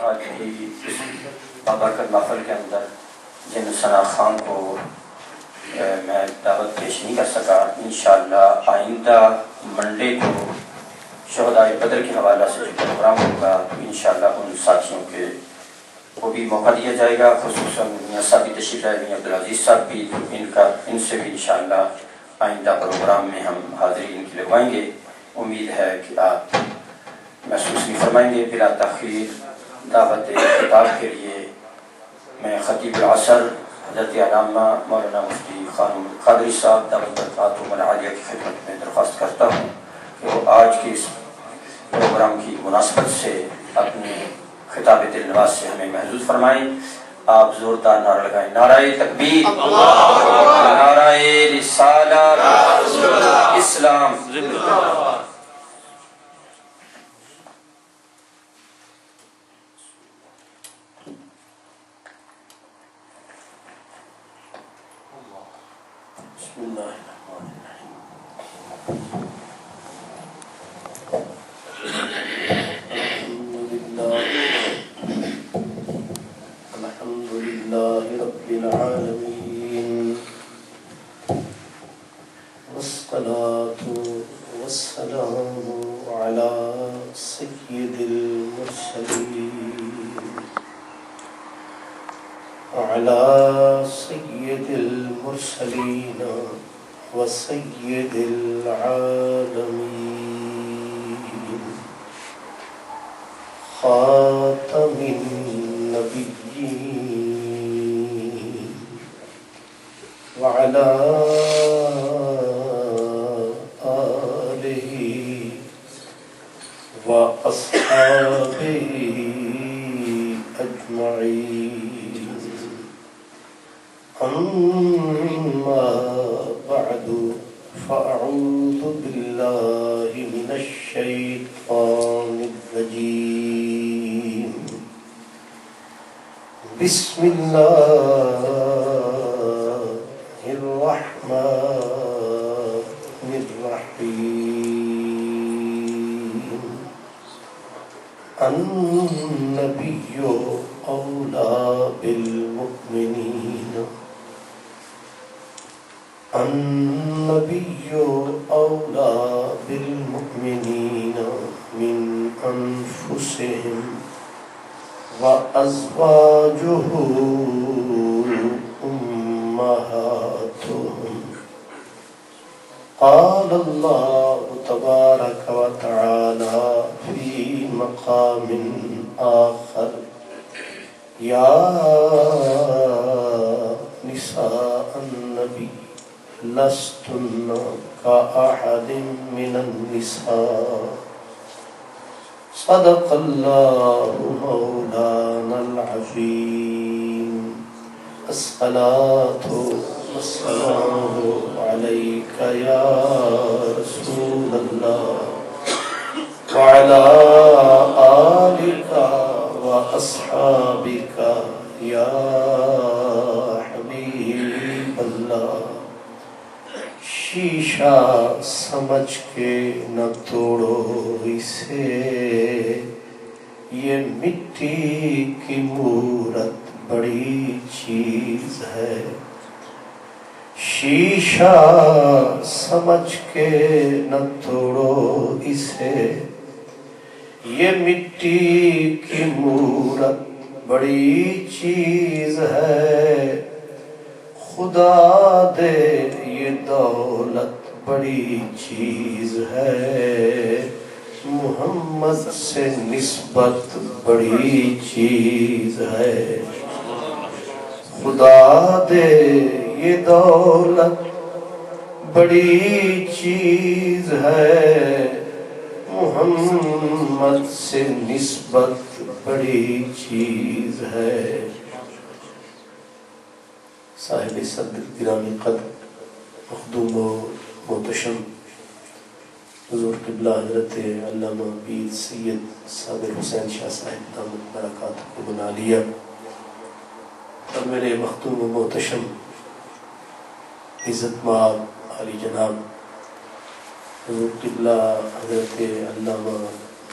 آج کی اس بابرکت محفل کے اندر جن ثنا خان کو میں دعوت پیش نہیں کر سکا، انشاءاللہ آئندہ منڈے کو شہدائے بدر کے حوالہ سے جو پروگرام ہوگا انشاءاللہ ان ساتھیوں کے کو بھی موقع دیا جائے گا، خصوصاً میاں صاحب بھی تشریف لائے، میاں عبدالعزیز صاحب بھی، ان سے بھی انشاءاللہ آئندہ پروگرام میں ہم حاضری ان کی لگوائیں گے۔ امید ہے کہ آپ محسوس نہیں فرمائیں گے۔ بلا تاخیر دعوت خطاب کے لیے میں خطیب العصر حضرت علامہ مولانا مفتی خانم قادری صاحب دعوت برکاتہم العالیہ کی خدمت میں درخواست کرتا ہوں کہ وہ آج کے اس پروگرام کی مناسبت سے اپنے خطاب دل نواز سے ہمیں محظوظ فرمائیں۔ آپ زوردار نعرہ لگائیں، نعرہ تکبیر، نعرہ رسالت، اسلام زندہ باد۔ بسم اللہ الرحمن الرحیم۔ الحمد للہ رب العالمین، والصلاة والسلام علی سید المرسلین، علی سید المرسلین وسید العالمین، خاتم النبیین، وعلی آلہ واصحابہ اجمعین، اما بعد فاعوذ باللہ من الشیطان الرجیم، بسم اللہ الرحمن الرحیم، النبی اولی بالمؤمنین، النبی اولی بالمؤمنین من انفسهم وازواجہ امہاتهم، قال اللہ تبارک وتعالی فی مقام آخر، یا نساء النبی لستن کأحد من النساء، صدق اللہ مولانا العظیم، الصلاة والسلام علیک یا رسول اللہ، وعلی آلک واصحابک یا حبیب اللہ۔ شیشہ سمجھ کے نہ توڑو اسے، یہ مٹی کی مورت بڑی چیز ہے، شیشہ سمجھ کے نہ توڑو اسے، یہ مٹی کی مورت بڑی چیز ہے، خدا دے یہ دولت بڑی چیز ہے، محمد سے نسبت بڑی چیز ہے، خدا دے یہ دولت بڑی چیز ہے، محمد سے نسبت بڑی چیز ہے۔ صاحب صدر گرامی قدر مخدوم و محتشم حضور قبلہ حضرت علامہ پیر سید صابر حسین شاہ صاحب دامت برکاتہ عالیہ، اور میرے مخدوم و محتشم عزت مآب علی جناب حضور قبلہ حضرت علامہ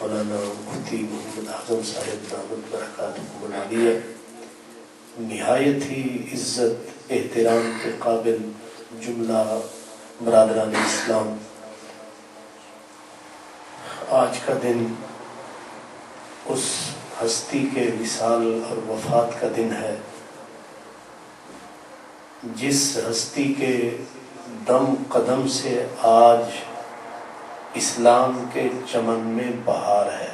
مولانا مفتی محمد اعظم صاحب دامت برکاتہ العالیہ نہایت ہی عزت احترام کے قابل جملہ برادران اسلام، آج کا دن اس ہستی کے وصال اور وفات کا دن ہے جس ہستی کے دم قدم سے آج اسلام کے چمن میں بہار ہے۔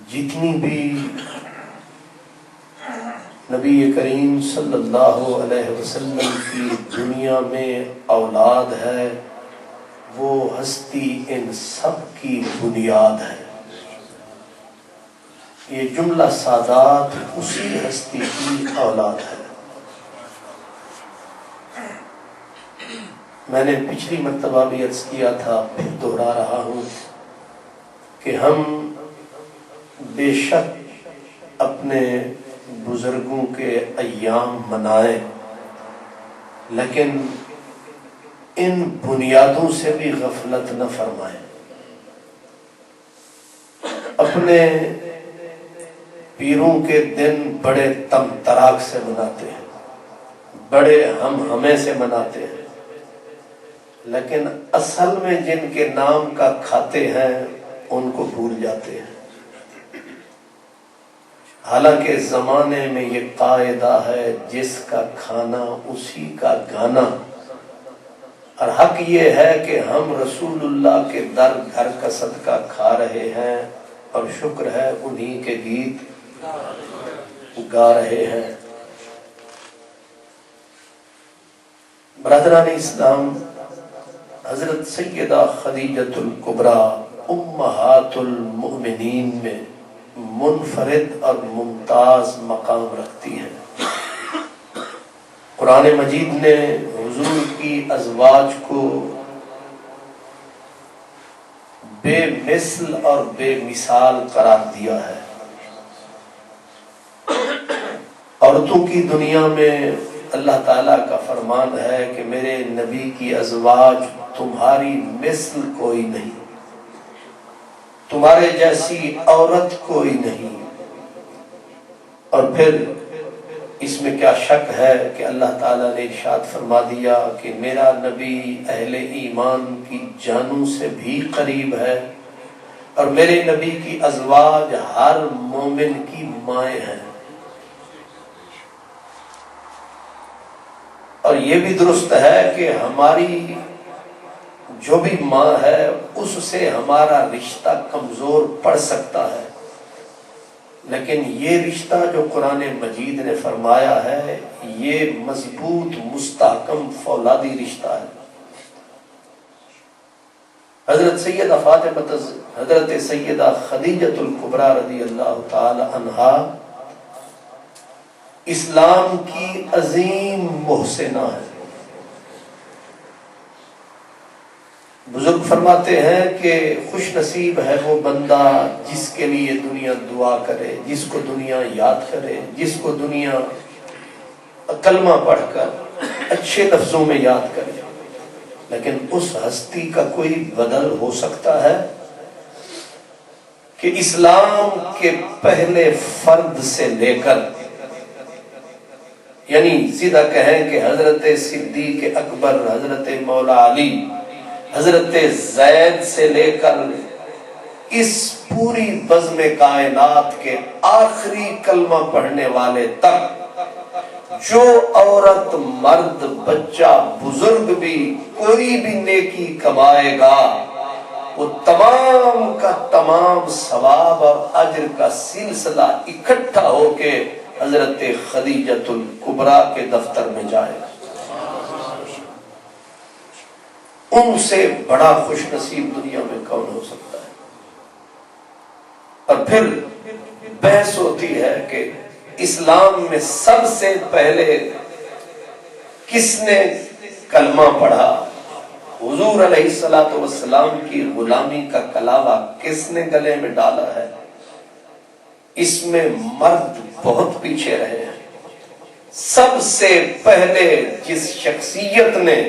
جتنی بھی نبی کریم صلی اللہ علیہ وسلم کی دنیا میں اولاد ہے، وہ ہستی ان سب کی بنیاد ہے۔ یہ جملہ سادات اسی ہستی کی اولاد ہے۔ میں نے پچھلی مرتبہ بھی عرض کیا تھا، پھر دوہرا رہا ہوں کہ ہم بے شک اپنے بزرگوں کے ایام منائیں، لیکن ان بنیادوں سے بھی غفلت نہ فرمائیں۔ اپنے پیروں کے دن بڑے تم تراک سے مناتے ہیں، بڑے ہم ہمیں سے مناتے ہیں، لیکن اصل میں جن کے نام کا کھاتے ہیں ان کو بھول جاتے ہیں۔ حالانکہ زمانے میں یہ قاعدہ ہے، جس کا کھانا اسی کا گانا، اور حق یہ ہے کہ ہم رسول اللہ کے در گھر کا صدقہ کھا رہے ہیں اور شکر ہے انہی کے گیت گا رہے ہیں۔ برادران اسلام، حضرت سیدہ خدیجۃ الکبریٰ امہات المؤمنین میں منفرد اور ممتاز مقام رکھتی ہیں۔ قرآن مجید نے حضور کی ازواج کو بے مثل اور بے مثال قرار دیا ہے۔ عورتوں کی دنیا میں اللہ تعالیٰ کا فرمان ہے کہ میرے نبی کی ازواج تمہاری مثل کوئی نہیں، تمہارے جیسی عورت کوئی نہیں۔ اور پھر اس میں کیا شک ہے کہ اللہ تعالیٰ نے ارشاد فرما دیا کہ میرا نبی اہل ایمان کی جانوں سے بھی قریب ہے، اور میرے نبی کی ازواج ہر مومن کی مائیں ہیں۔ اور یہ بھی درست ہے کہ ہماری جو بھی ماں ہے اس سے ہمارا رشتہ کمزور پڑ سکتا ہے، لیکن یہ رشتہ جو قرآن مجید نے فرمایا ہے یہ مضبوط مستحکم فولادی رشتہ ہے۔ حضرت سیدہ خدیجۃ الکبریٰ رضی اللہ تعالی عنہا اسلام کی عظیم محسنہ ہے۔ بزرگ فرماتے ہیں کہ خوش نصیب ہے وہ بندہ جس کے لیے دنیا دعا کرے، جس کو دنیا یاد کرے، جس کو دنیا کلمہ پڑھ کر اچھے لفظوں میں یاد کرے، لیکن اس ہستی کا کوئی بدل ہو سکتا ہے کہ اسلام کے پہلے فرد سے لے کر، یعنی سیدھا کہیں کہ حضرت صدیق اکبر، حضرت مولا علی، حضرت زید سے لے کر اس پوری بزم کائنات کے آخری کلمہ پڑھنے والے تک، جو عورت مرد بچہ بزرگ بھی کوئی بھی نیکی کمائے گا، وہ تمام کا تمام ثواب اور اجر کا سلسلہ اکٹھا ہو کے حضرت خدیجۃ الکبریٰ کے دفتر میں جائے گا۔ ان سے بڑا خوش نصیب دنیا میں کون ہو سکتا ہے؟ اور پھر بحث ہوتی ہے کہ اسلام میں سب سے پہلے کس نے کلمہ پڑھا، حضور علیہ الصلوۃ والسلام کی غلامی کا کلاوہ کس نے گلے میں ڈالا ہے؟ اس میں مرد بہت پیچھے رہے ہیں۔ سب سے پہلے جس شخصیت نے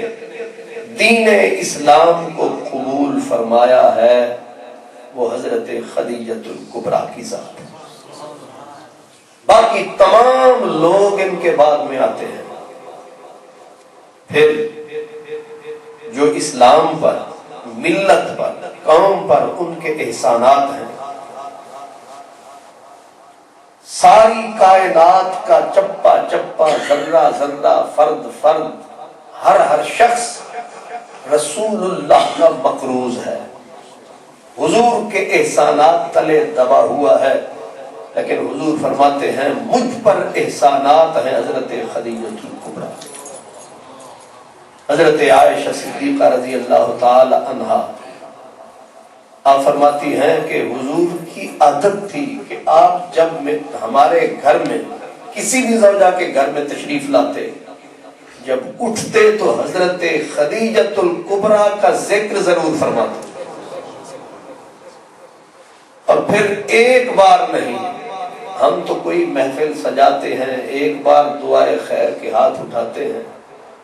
دین اسلام کو قبول فرمایا ہے وہ حضرت خدیجۃ الکبریٰ کی ذات ہے. باقی تمام لوگ ان کے بعد میں آتے ہیں. پھر جو اسلام پر، ملت پر، قوم پر ان کے احسانات ہیں، ساری کائنات کا چپا چپا، ذرہ ذرہ، فرد فرد، ہر شخص رسول اللہ کا مقروض ہے، حضور کے احسانات تلے دبا ہوا ہے. لیکن حضور فرماتے ہیں مجھ پر احسانات ہیں حضرت خدیجۃ الکبریٰ. حضرت عائشہ صدیقہ رضی اللہ تعالی عنہا آپ فرماتی ہیں کہ حضور کی عادت تھی کہ آپ جب ہمارے گھر میں کسی بھی زوجہ کے گھر میں تشریف لاتے، جب اٹھتے تو حضرت خدیجۃ الکبریٰ کا ذکر ضرور فرماتے. اور پھر ایک بار نہیں، ہم تو کوئی محفل سجاتے ہیں، ایک بار دعائے خیر کے ہاتھ اٹھاتے ہیں.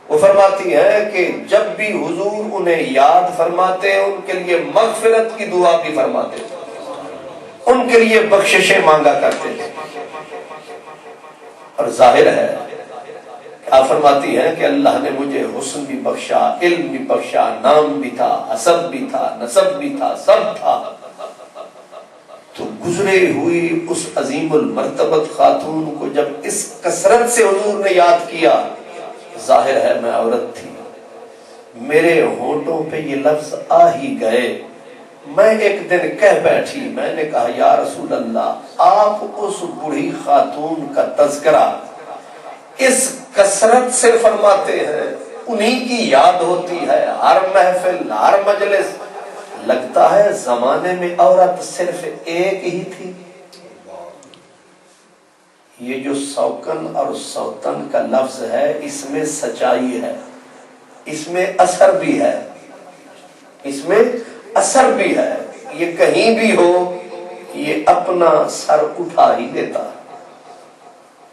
وہ فرماتی ہے کہ جب بھی حضور انہیں یاد فرماتے ان کے لیے مغفرت کی دعا بھی فرماتے، ان کے لیے بخششیں مانگا کرتے تھے. اور ظاہر ہے آپ فرماتی ہیں کہ اللہ نے مجھے حسن بھی بخشا، علم بھی بخشا، نام بھی تھا، حسب بھی تھا، نسب بھی تھا، سب تھا. تو گزرے ہوئی اس عظیم المرتبت خاتون کو جب اس کثرت سے حضور نے یاد کیا، ظاہر ہے میں عورت تھی، میرے ہونٹوں پہ یہ لفظ آ ہی گئے. میں ایک دن کہہ بیٹھی، میں نے کہا یا رسول اللہ، آپ اس بوڑھی خاتون کا تذکرہ اس کثرت سے فرماتے ہیں، انہی کی یاد ہوتی ہے ہر محفل، ہر مجلس. لگتا ہے زمانے میں عورت صرف ایک ہی تھی. یہ جو سوکن اور سوتن کا لفظ ہے اس میں سچائی ہے، اس میں اثر بھی ہے، اس میں اثر بھی ہے. یہ کہیں بھی ہو یہ اپنا سر اٹھا ہی دیتا،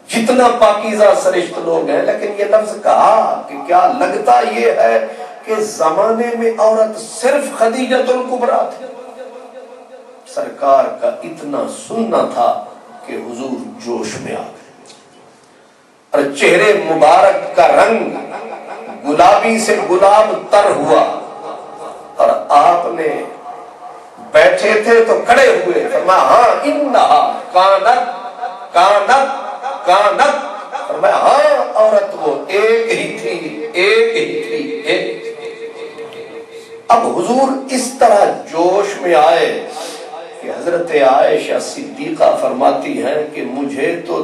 جتنا پاکیزہ سرشت لوگ ہیں. لیکن یہ لفظ کہا کہ کیا لگتا یہ ہے کہ زمانے میں عورت صرف خدیجۃ الکبریٰ تھی. سرکار کا اتنا سننا تھا کہ حضور جوش میں آ گئے اور چہرے مبارک کا رنگ گلابی سے گلاب تر ہوا. اور آپ نے بیٹھے تھے تو کھڑے ہوئے، فرمایا ہاں انہا کانت کانت کانت، فرمایا ہاں عورت وہ ایک ہی تھی، ایک ہی تھی، ایک. اب حضور اس طرح جوش میں آئے کہ حضرت عائشہ صدیقہ فرماتی ہیں کہ مجھے تو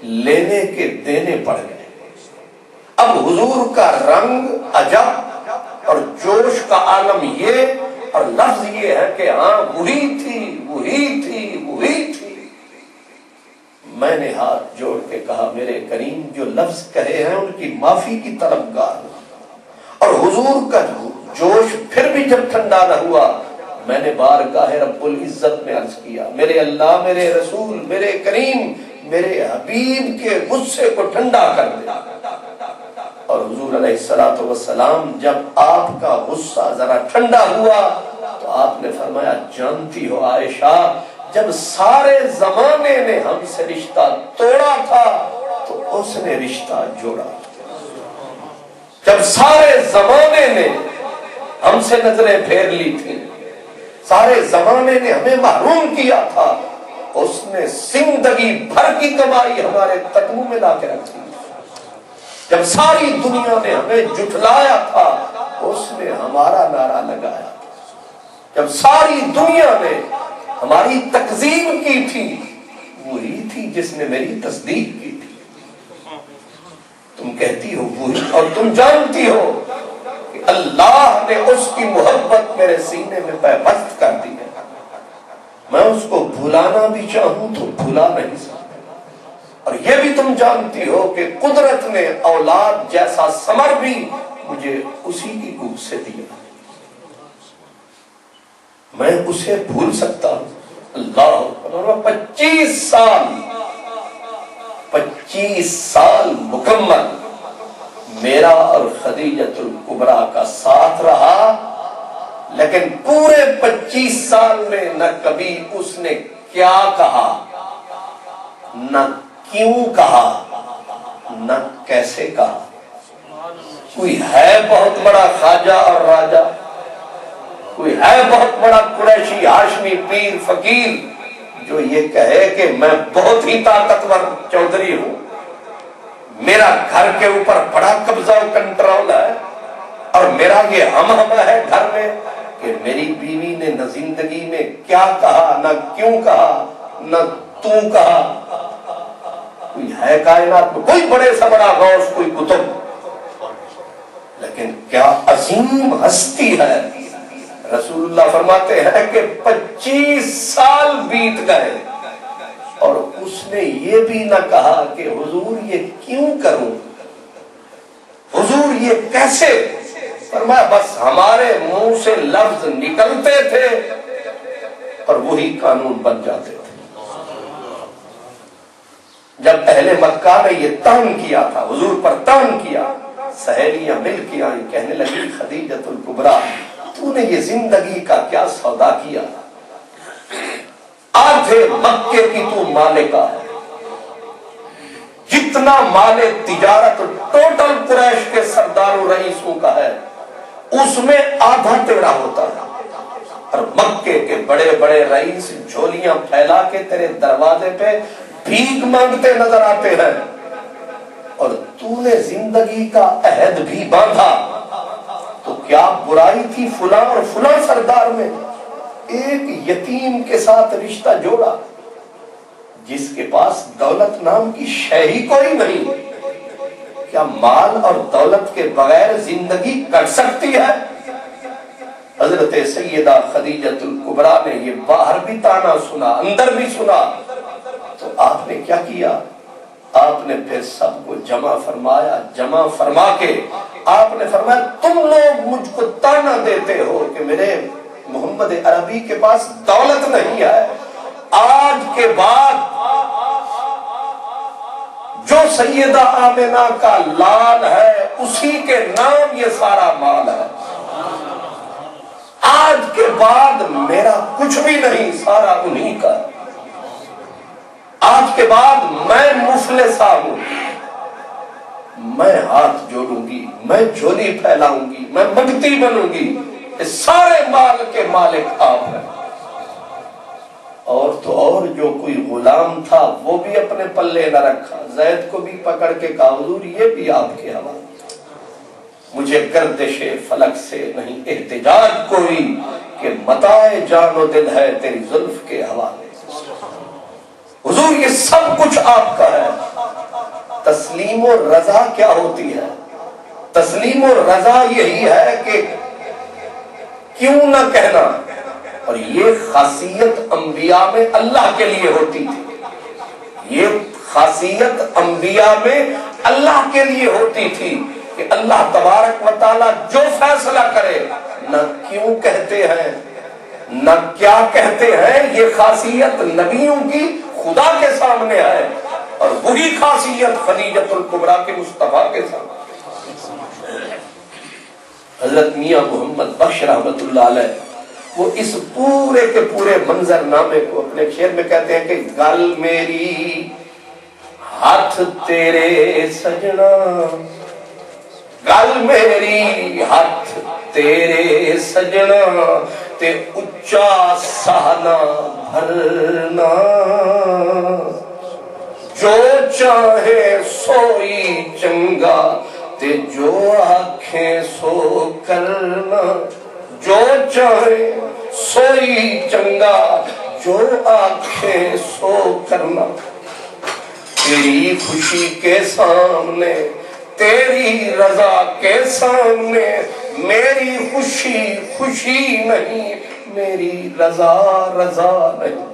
لینے کے دینے پڑ گئے. اب حضور کا رنگ عجب اور جوش کا عالم یہ، اور لفظ یہ ہے کہ ہاں وہی تھی، وہی تھی، وہی تھی. میں نے ہاتھ جوڑ کے کہا میرے کریم جو لفظ کہے ہیں ان کی معافی کی طلبگار ہوں. اور حضور کا جوش پھر بھی جب ٹھنڈا نہ ہوا، میں نے بارگاہ رب العزت میں عرض کیا میرے اللہ، میرے رسول، میرے کریم، میرے حبیب کے غصے کو ٹھنڈا کر دے. اور حضور علیہ الصلوۃ والسلام جب آپ کا غصہ ذرا ٹھنڈا ہوا تو آپ نے فرمایا جانتی ہو عائشہ، جب سارے زمانے نے ہم سے رشتہ توڑا تھا تو اس نے رشتہ جوڑا. جب سارے زمانے نے ہم سے نظریں پھیر لی تھی، سارے زمانے نے ہمیں محروم کیا تھا، اس نے زندگی بھر کی کمائی ہمارے قدموں میں لا کے رکھی. جب ساری دنیا نے ہمیں جھٹلایا تھا اس نے ہمارا نعرہ لگایا. جب ساری دنیا نے ہماری تکذیب کی تھی وہی تھی جس نے میری تصدیق کی تھی. تم کہتی ہو وہی، اور تم جانتی ہو کہ اللہ نے اس کی محبت میرے سینے میں پیوست کر دی ہے. میں اس کو بھلانا بھی چاہوں تو بھلا نہیں سکتا. اور یہ بھی تم جانتی ہو کہ قدرت نے اولاد جیسا ثمر بھی مجھے اسی کی کوکھ سے دیا. میں اسے بھول سکتا ہوں؟ اللہ 25 سال مکمل میرا اور خدیجۃ الکبریٰ کا ساتھ رہا، لیکن پورے 25 سال میں نہ کبھی اس نے کیا کہا، نہ کیوں کہا، نہ کیسے کہا۔ کوئی ہے بہت بڑا خواجہ اور راجہ، کوئی ہے بہت بڑا قریشی ہاشمی پیر فقیر جو یہ کہے کہ میں بہت ہی طاقتور چودھری ہوں، میرا گھر کے اوپر بڑا قبضہ و کنٹرول ہے، اور میرا یہ ہم ہے گھر میں کہ میری بیوی نے نہ زندگی میں کیا کہا، نہ کیوں کہا، نہ تو کہا۔ کوئی ہے کائنات میں کوئی بڑے سے بڑا غوث، کوئی قطب، لیکن کیا عظیم ہستی ہے۔ رسول اللہ فرماتے ہیں کہ 25 سال بیت گئے اور اس نے یہ بھی نہ کہا کہ حضور یہ کیوں کروں، حضور یہ کیسے۔ فرمایا بس ہمارے منہ سے لفظ نکلتے تھے اور وہی قانون بن جاتے تھے۔ جب اہل مکہ نے یہ تان کیا تھا، حضور پر تان کیا، سہیلیاں مل کے آئیں، کہنے لگی خدیجۃ الکبریٰ تو نے یہ زندگی کا کیا سودا کیا، آدھے مکے کی تو مالکہ ہے، جتنا مال تجارت ٹوٹل قریش کے سرداروں رئیسوں کا ہے اس میں آدھا تیرا ہوتا ہے، اور مکے کے بڑے بڑے رئیس جھولیاں پھیلا کے تیرے دروازے پہ بھیک مانگتے نظر آتے ہیں، اور تو نے زندگی کا عہد بھی باندھا، تو کیا برائی تھی فلاں اور فلاں سردار میں ایک یتیم کے ساتھ رشتہ جوڑا جس کے پاس دولت نام کی شے ہی کوئی نہیں۔ کیا مال اور دولت کے بغیر زندگی کٹ سکتی ہے؟ حضرت سیدہ خدیجۃ الکبریٰ نے یہ باہر بھی تانا سنا، اندر بھی سنا، تو آپ نے کیا کیا؟ آپ نے پھر سب کو جمع فرمایا، جمع فرما کے آپ نے فرمایا تم لوگ مجھ کو تانا دیتے ہو کہ میرے محمد عربی کے پاس دولت نہیں ہے، آج کے بعد جو سیدہ آمنہ کا لال ہے اسی کے نام یہ سارا مال ہے، آج کے بعد میرا کچھ بھی نہیں، سارا انہی کا، آج کے بعد میں مفلسہ ہوں، میں ہاتھ جوڑوں گی، میں جھولی پھیلاؤں گی، میں منگتی بنوں گی، سارے مال کے مالک آپ ہیں۔ اور تو اور جو کوئی غلام تھا وہ بھی اپنے پلے نہ رکھا، زید کو بھی پکڑ کے کہا حضور یہ بھی آپ کے حوالے، مجھے گردش فلک سے نہیں احتجاج کوئی کہ متاع جان و دل ہے تیری زلف کے حوالے، حضور یہ سب کچھ آپ کا ہے۔ تسلیم و رضا کیا ہوتی ہے؟ تسلیم و رضا یہی ہے کہ کیوں نہ کہنا، اور یہ خاصیت انبیاء میں اللہ کے لیے ہوتی تھی، یہ خاصیت انبیاء میں اللہ کے لیے ہوتی تھی کہ اللہ تبارک و تعالی جو فیصلہ کرے نہ کیوں کہتے ہیں نہ کیا کہتے ہیں، یہ خاصیت نبیوں کی خدا کے سامنے ہے، اور وہی خاصیت خدیجۃ الکبریٰ کے مصطفیٰ کے سامنے۔ حضرت میاں محمد بخش رحمت اللہ علیہ وہ اس پورے کے پورے منظر نامے کو اپنے شعر میں کہتے ہیں کہ گل میری ہاتھ تیرے سجنا، گل میری ہاتھ تیرے سجنا، تے اچا سہنا بھرنا، جو چاہے سوئی چنگا تے جو آنکھیں سو کرنا، جو چاہے سوئی چنگا جو آنکھیں سو کرنا، تیری خوشی کے سامنے تیری رضا کے سامنے میری خوشی خوشی نہیں، میری رضا رضا نہیں۔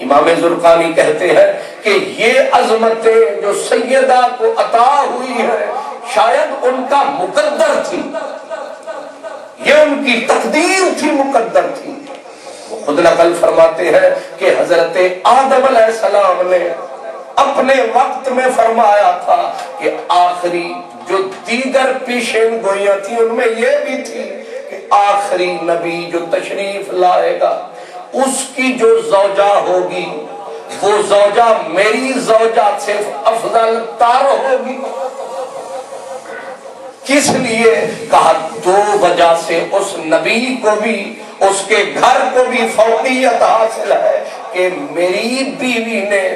امام زرقانی کہتے ہیں کہ یہ عظمتیں جو سیدہ کو عطا ہوئی ہے شاید ان کا مقدر تھی، یہ ان کی تقدیر تھی، مقدر تھی۔ وہ خود نقل فرماتے ہیں کہ حضرت آدم علیہ السلام نے اپنے وقت میں فرمایا تھا کہ آخری جو دیگر پیشین گوئیاں تھیں ان میں یہ بھی تھی کہ آخری نبی جو تشریف لائے گا اس کی جو زوجہ ہوگی وہ زوجہ میری زوجہ سے افضل تر ہوگی. کس لیے؟ کہا دو وجہ سے اس نبی کو بھی اس کے گھر کو بھی فوقیت حاصل ہے کہ میری بیوی نے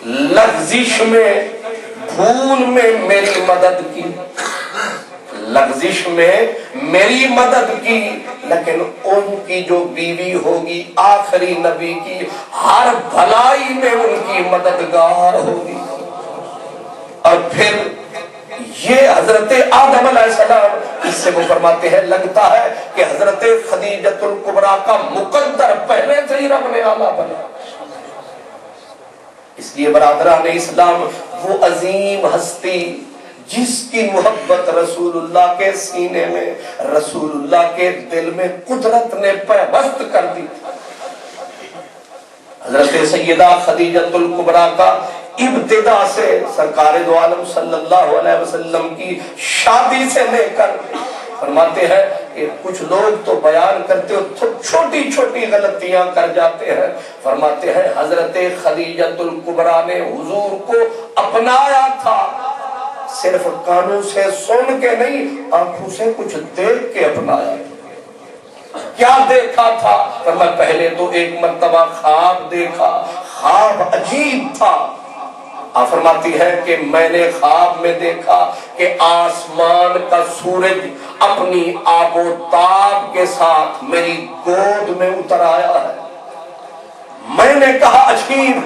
لغزش میں بھول میں میری مدد کی، لغزش میں میری مدد کی، لیکن ان کی جو بیوی ہوگی آخری نبی کی ہر بھلائی میں ان کی مددگار ہوگی. اور پھر یہ حضرت آدم علیہ السلام، اس سے وہ فرماتے ہیں لگتا ہے کہ حضرت خدیجۃ الکبریٰ کا مقدر پہلے سے ہی رب نے اعلیٰ بنا. اس لیے برادران اسلام، وہ عظیم ہستی جس کی محبت رسول اللہ کے سینے میں، رسول اللہ کے دل میں قدرت نے پیوست کر دی. حضرت سیدہ خدیجۃ الکبریٰ کا ابتدا سے سرکار دو عالم صلی اللہ علیہ وسلم کی شادی سے لے کر، فرماتے ہیں کہ کچھ لوگ تو بیان کرتے ہو تو چھوٹی چھوٹی غلطیاں کر جاتے ہیں، فرماتے ہیں حضرت خدیجۃ الکبریٰ نے حضور کو اپنایا تھا، صرف کانوں سے سن کے نہیں، آنکھوں سے کچھ دیکھ کے اپنایا. کیا دیکھا تھا؟ فرمایا پہلے تو ایک مرتبہ خواب دیکھا، خواب عجیب تھا. آپ فرماتی ہے کہ میں نے خواب میں دیکھا کہ آسمان کا سورج اپنی آب و تاب کے ساتھ میری گود میں اتر آیا ہے. میں نے کہا عجیب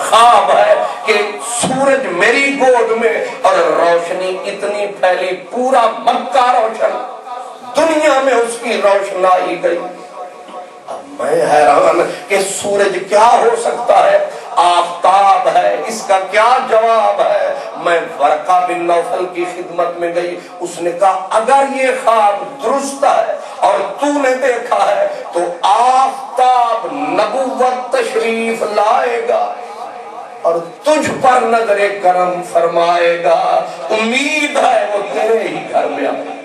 خواب ہے کہ سورج میری گود میں اور روشنی اتنی پھیلی، پورا مکہ روشن، دنیا میں اس کی روشنائی گئی. اب میں حیران کہ سورج کیا ہو سکتا ہے، آفتاب ہے، اس کا کیا جواب ہے. میں ورقہ بن نوفل کی خدمت میں گئی، اس نے کہا اگر یہ خواب درست ہے اور تو نے دیکھا ہے تو آفتاب نبوت تشریف لائے گا اور تجھ پر نظر کرم فرمائے گا، امید ہے وہ تیرے ہی گھر میں آئے.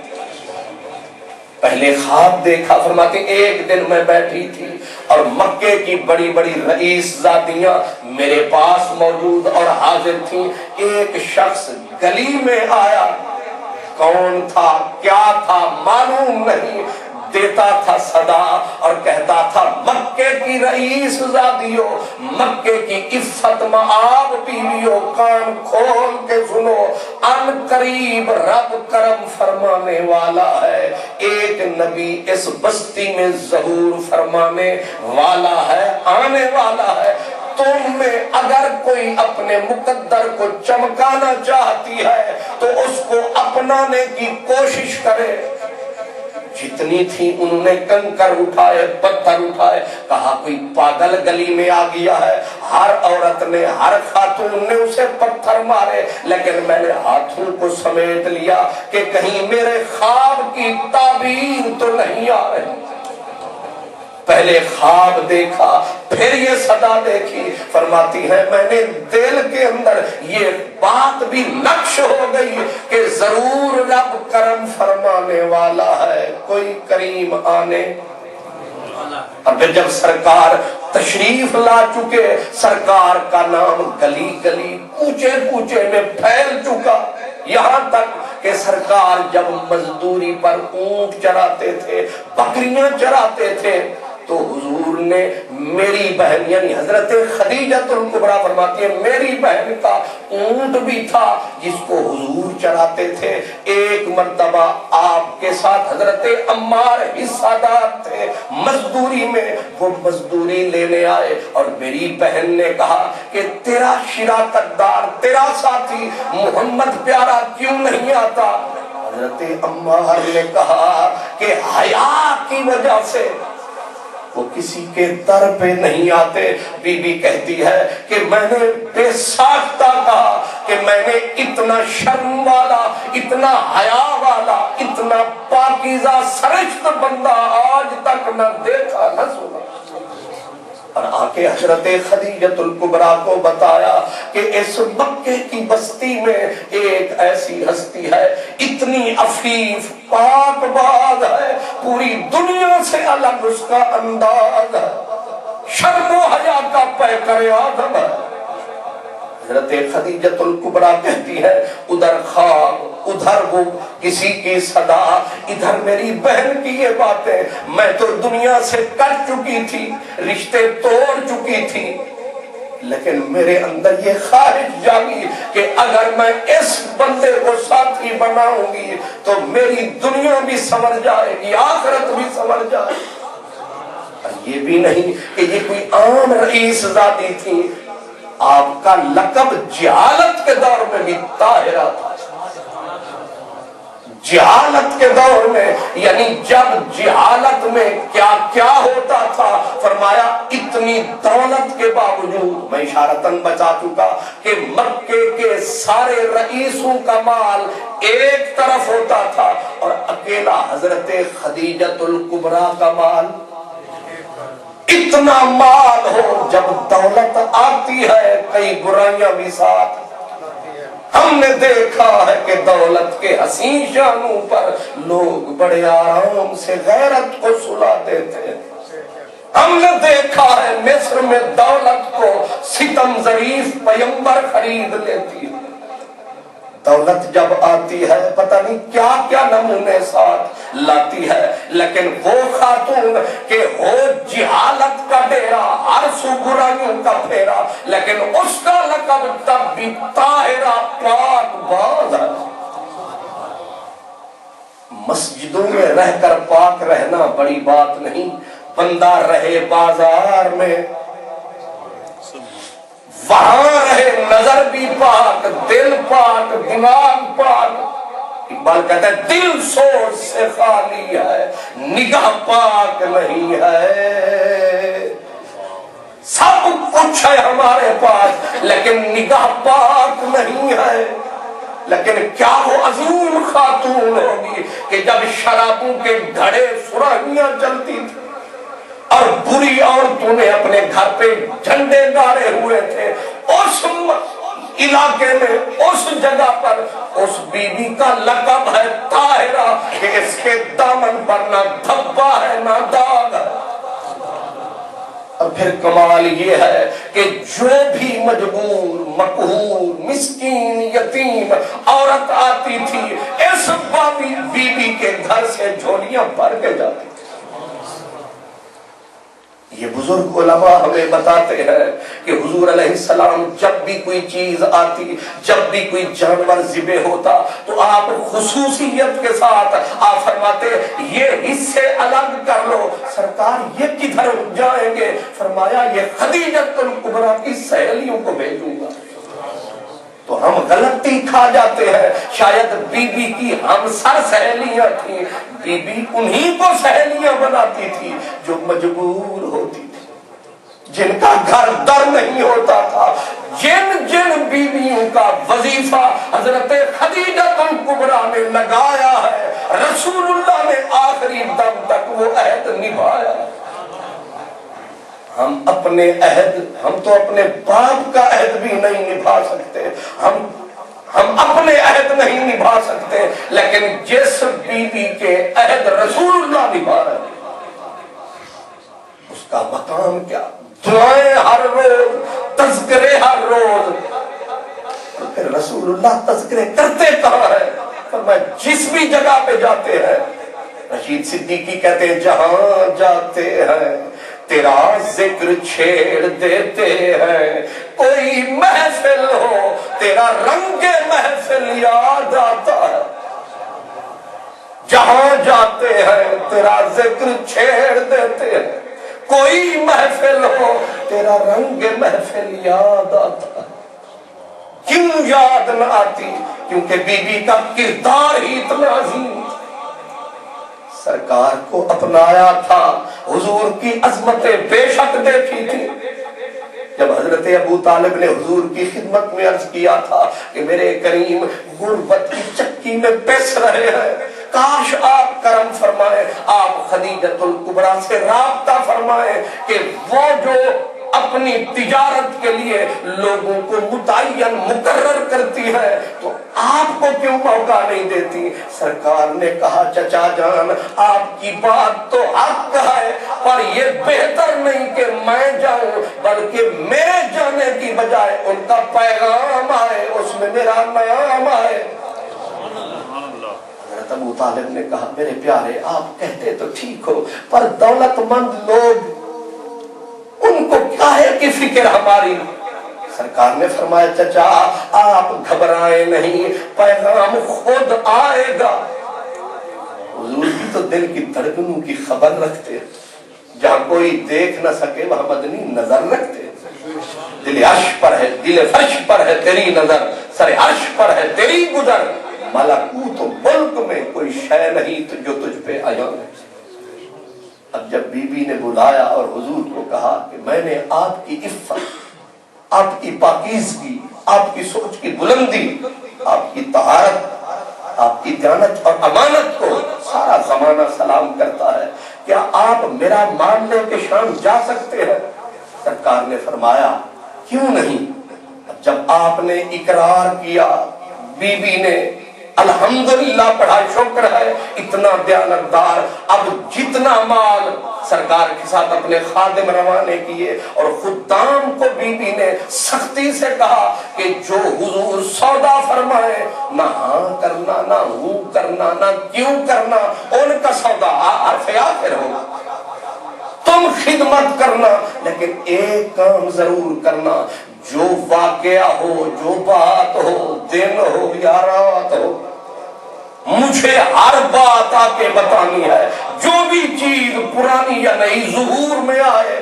پہلے خواب دیکھا. فرماتے ایک دن میں بیٹھی تھی اور مکے کی بڑی بڑی رئیس زادیاں میرے پاس موجود اور حاضر تھیں. ایک شخص گلی میں آیا، کون تھا کیا تھا معلوم نہیں، دیتا تھا صدا اور کہتا تھا مکے کی رئیس زادیوں، مکے کی عفت مآب بیویوں، کان کھول کے سنو، ان قریب رب کرم فرمانے والا ہے. ایک نبی اس بستی میں ظہور فرمانے والا ہے، آنے والا ہے. تم میں اگر کوئی اپنے مقدر کو چمکانا چاہتی ہے تو اس کو اپنانے کی کوشش کرے. جتنی تھی انہوں نے کنکر اٹھائے، پتھر اٹھائے. کہا کوئی پاگل گلی میں آ گیا ہے. ہر عورت نے، ہر خاتون نے اسے پتھر مارے، لیکن میں نے ہاتھوں کو سمیٹ لیا کہ کہیں میرے خواب کی تعبیر تو نہیں آ رہی. پہلے خواب دیکھا، پھر یہ صدا دیکھی. فرماتی ہے میں نے دل کے اندر یہ بات بھی نقش ہو گئی کہ ضرور رب کرم فرمانے والا ہے، کوئی کریم آنے. اور پھر جب سرکار تشریف لا چکے، سرکار کا نام گلی گلی کوچے کوچے میں پھیل چکا، یہاں تک کہ سرکار جب مزدوری پر اونٹ چراتے تھے، بکریاں چراتے تھے، تو حضور نے میری بہن یعنی حضرت خدیجۃ الکبریٰ فرماتی ہے میری بہن کا اونٹ بھی تھا جس کو حضور چراتے تھے. ایک مرتبہ آپ کے ساتھ حضرت عمار حصہ دار تھے مزدوری میں، وہ مزدوری لینے آئے اور میری بہن نے کہا کہ تیرا شراکت دار، تیرا ساتھی محمد پیارا کیوں نہیں آتا؟ حضرت عمار نے کہا کہ حیا کی وجہ سے وہ کسی کے در پہ نہیں آتے. بی بی کہتی ہے کہ میں نے بے ساختہ کہا کہ میں نے اتنا شرم والا، اتنا حیا والا، اتنا پاکیزہ سرشت بندہ آج تک نہ دیکھا نہ سنا. اور آکے حضرت خدیجۃ الکبریٰ کو بتایا کہ اس مکے کی بستی میں ایک ایسی ہستی ہے، اتنی عفیف پاک باز ہے، پوری دنیا سے الگ اس کا انداز ہے، شرم و حیا کا پیکر آدم ہے۔ حضرت خدیجۃ الکبریٰ کہتی ہے ادھر خواب، ادھر وہ کسی کی صدا، ادھر میری بہن کی یہ باتیں، میں تو دنیا سے کٹ چکی تھی، رشتے توڑ چکی تھی، لیکن میرے اندر یہ خواہش جاگی کہ اگر میں اس بندے کو ساتھی بناؤں گی تو میری دنیا بھی سنور جائے گی، آخرت بھی سنور جائے گی۔ یہ بھی نہیں کہ یہ کوئی عام رئیس زادی تھی، آپ کا لقب جہالت کے دور میں بھی طاہرہ تھا۔ جہالت کے دور میں، یعنی جب جہالت میں کیا کیا ہوتا تھا، فرمایا اتنی دولت کے باوجود، میں اشارتاً بتا چکا کہ مکے کے سارے رئیسوں کا مال ایک طرف ہوتا تھا اور اکیلا حضرت خدیجۃ الکبریٰ کا مال، اتنا مال ہو جب دولت آتی ہے کئی برائیاں بھی ساتھ۔ ہم نے دیکھا ہے کہ دولت کے حسین شانوں پر لوگ بڑے آرام سے غیرت کو سلا دیتے ہیں۔ ہم نے دیکھا ہے مصر میں دولت کو ستم ظریف پیمبر خرید لیتی ہے۔ دولت جب آتی ہے پتہ نہیں کیا کیا نمونے ساتھ لاتی ہے، لیکن وہ خاتون کہ ہو جہالت کا ڈیرا، ہر سو برائیوں کا پھیرا، لیکن اس کا لقب تب بھی طاہرہ پاک باز ہے۔ مسجدوں میں رہ کر پاک رہنا بڑی بات نہیں، بندہ رہے بازار میں، وہاں رہے نظر بھی پاک، دل پاک، دماغ پاک۔ اقبال کہتا ہے دل سوچ سے خالی ہے، نگاہ پاک نہیں ہے۔ سب کچھ ہے ہمارے پاس لیکن نگاہ پاک نہیں ہے۔ لیکن کیا وہ عظیم خاتون ہوگی کہ جب شرابوں کے گھڑے سراہیاں چلتی تھی اور بری عورتوں نے اپنے گھر پہ جھنڈے گاڑے ہوئے تھے، اس علاقے میں، اس جگہ پر اس بی بی کا لقب ہے طاہرہ کہ اس کے دامن پر نہ دھبا ہے نہ داغ ہے۔ اور پھر کمال یہ ہے کہ جو بھی مجبور، مقہور، مسکین، یتیم عورت آتی تھی، اس بی بی کے گھر سے جھولیاں بھر کے جاتی تھی۔ یہ بزرگ علماء ہمیں بتاتے ہیں کہ حضور علیہ السلام جب بھی کوئی چیز آتی، جب بھی کوئی جانور ذبح ہوتا تو آپ خصوصیت کے ساتھ آپ فرماتے یہ حصے الگ کر لو۔ سرکار یہ کدھر جائیں گے؟ فرمایا یہ خدیجۃ الکبریٰ کی سہیلیوں کو بھیجوں گا۔ تو ہم غلطی کھا جاتے ہیں، شاید بی بی کی ہمسر سہیلیاں تھیں، بی بی انہی کو سہیلیاں بناتی تھی جو مجبور ہوتی تھی، جن کا گھر در نہیں ہوتا تھا، جن بیویوں کا وظیفہ حضرت خدیجۃ الکبریٰ نے لگایا ہے، رسول اللہ نے آخری دم تک وہ عہد نبھایا۔ ہم اپنے عہد، ہم تو اپنے باپ کا عہد بھی نہیں نبھا سکتے، ہم اپنے عہد نہیں نبھا سکتے، لیکن جس بیوی کے عہد رسول اللہ نبھا رہے ہیں اس کا مقام کیا، دعائیں ہر روز، تذکرے ہر روز۔ اور پھر رسول اللہ تذکرے کرتے کہاں ہے؟ فرمایا جس بھی جگہ پہ جاتے ہیں، رشید صدیقی کہتے ہیں جہاں جاتے ہیں تیرا ذکر چھیڑ دیتے ہیں، کوئی محفل ہو تیرا رنگ محفل یاد آتا ہے۔ جہاں جاتے ہیں تیرا ذکر چھیڑ دیتے ہیں، کوئی محفل ہو تیرا رنگ محفل یاد آتا ہے۔ کیوں یاد نہ آتی؟ کیونکہ بی بی کا کردار ہی اتنا عظیم، سرکار کو اپنایا تھا، حضور کی عظمتیں بے شک دیکھی تھی۔ جب حضرت ابو طالب نے حضور کی خدمت میں عرض کیا تھا کہ میرے کریم غربت کی چکی میں پس رہے ہیں، کاش آپ کرم فرمائیں، آپ خدیجۃ الکبریٰ سے رابطہ فرمائیں کہ وہ جو اپنی اپنی تجارت کے لیے لوگوں کو متعین مقرر کرتی ہے تو آپ کو کیوں موقع نہیں دیتی؟ سرکار نے کہا چچا جان آپ کی بات تو حق ہے، پر یہ بہتر نہیں کہ میں جاؤں بلکہ میرے جانے کی بجائے ان کا پیغام آئے، اس میں میرا نام آئے۔ حضرت ابو طالب نے کہا میرے پیارے آپ کہتے تو ٹھیک ہو، پر دولت مند لوگ ان کو کاہے کی فکر ہماری؟ سرکار نے فرمایا چچا آپ گھبرائیں نہیں، پیغام خود آئے گا۔ حضور بھی تو دل کی دھڑکنوں کی خبر رکھتے ہیں، جہاں کوئی دیکھ نہ سکے وہاں مدنی نظر رکھتے ہیں۔ دل عرش پر ہے، دل فرش پر ہے تیری نظر، سر عرش پر ہے تیری گزر، ملکوت و ملک میں کوئی شے نہیں جو تجھ پہ آیا ہے۔ اب جب بی بی نے بلایا اور حضور کو کہا کہ میں نے آپ کی عفت، آپ کی پاکیزگی، آپ کی سوچ کی بلندی، آپ کی طہارت، آپ کی دیانت اور امانت کو سارا زمانہ سلام کرتا ہے، کیا آپ میرا مان لے کے شام جا سکتے ہیں؟ سرکار نے فرمایا کیوں نہیں۔ جب آپ نے اقرار کیا، بی بی نے الحمدللہ پڑھا، شکر ہے اتنا دیانتدار، اب جتنا مال سرکار کے ساتھ اپنے خادم روانے کیے، اور خدام کو بی بی نے سختی سے کہا کہ جو حضور سودا فرمائے نہ ہاں کرنا، نہ ہوں کرنا، نہ کیوں کرنا، ان کا سودا حرف آخر ہوگا۔ تم خدمت کرنا لیکن ایک کام ضرور کرنا، جو واقعہ ہو، جو بات ہو، دن ہو یا رات ہو، مجھے ہر بات آ کے بتانی ہے، جو بھی چیز پرانی یا نئی ظہور میں آئے۔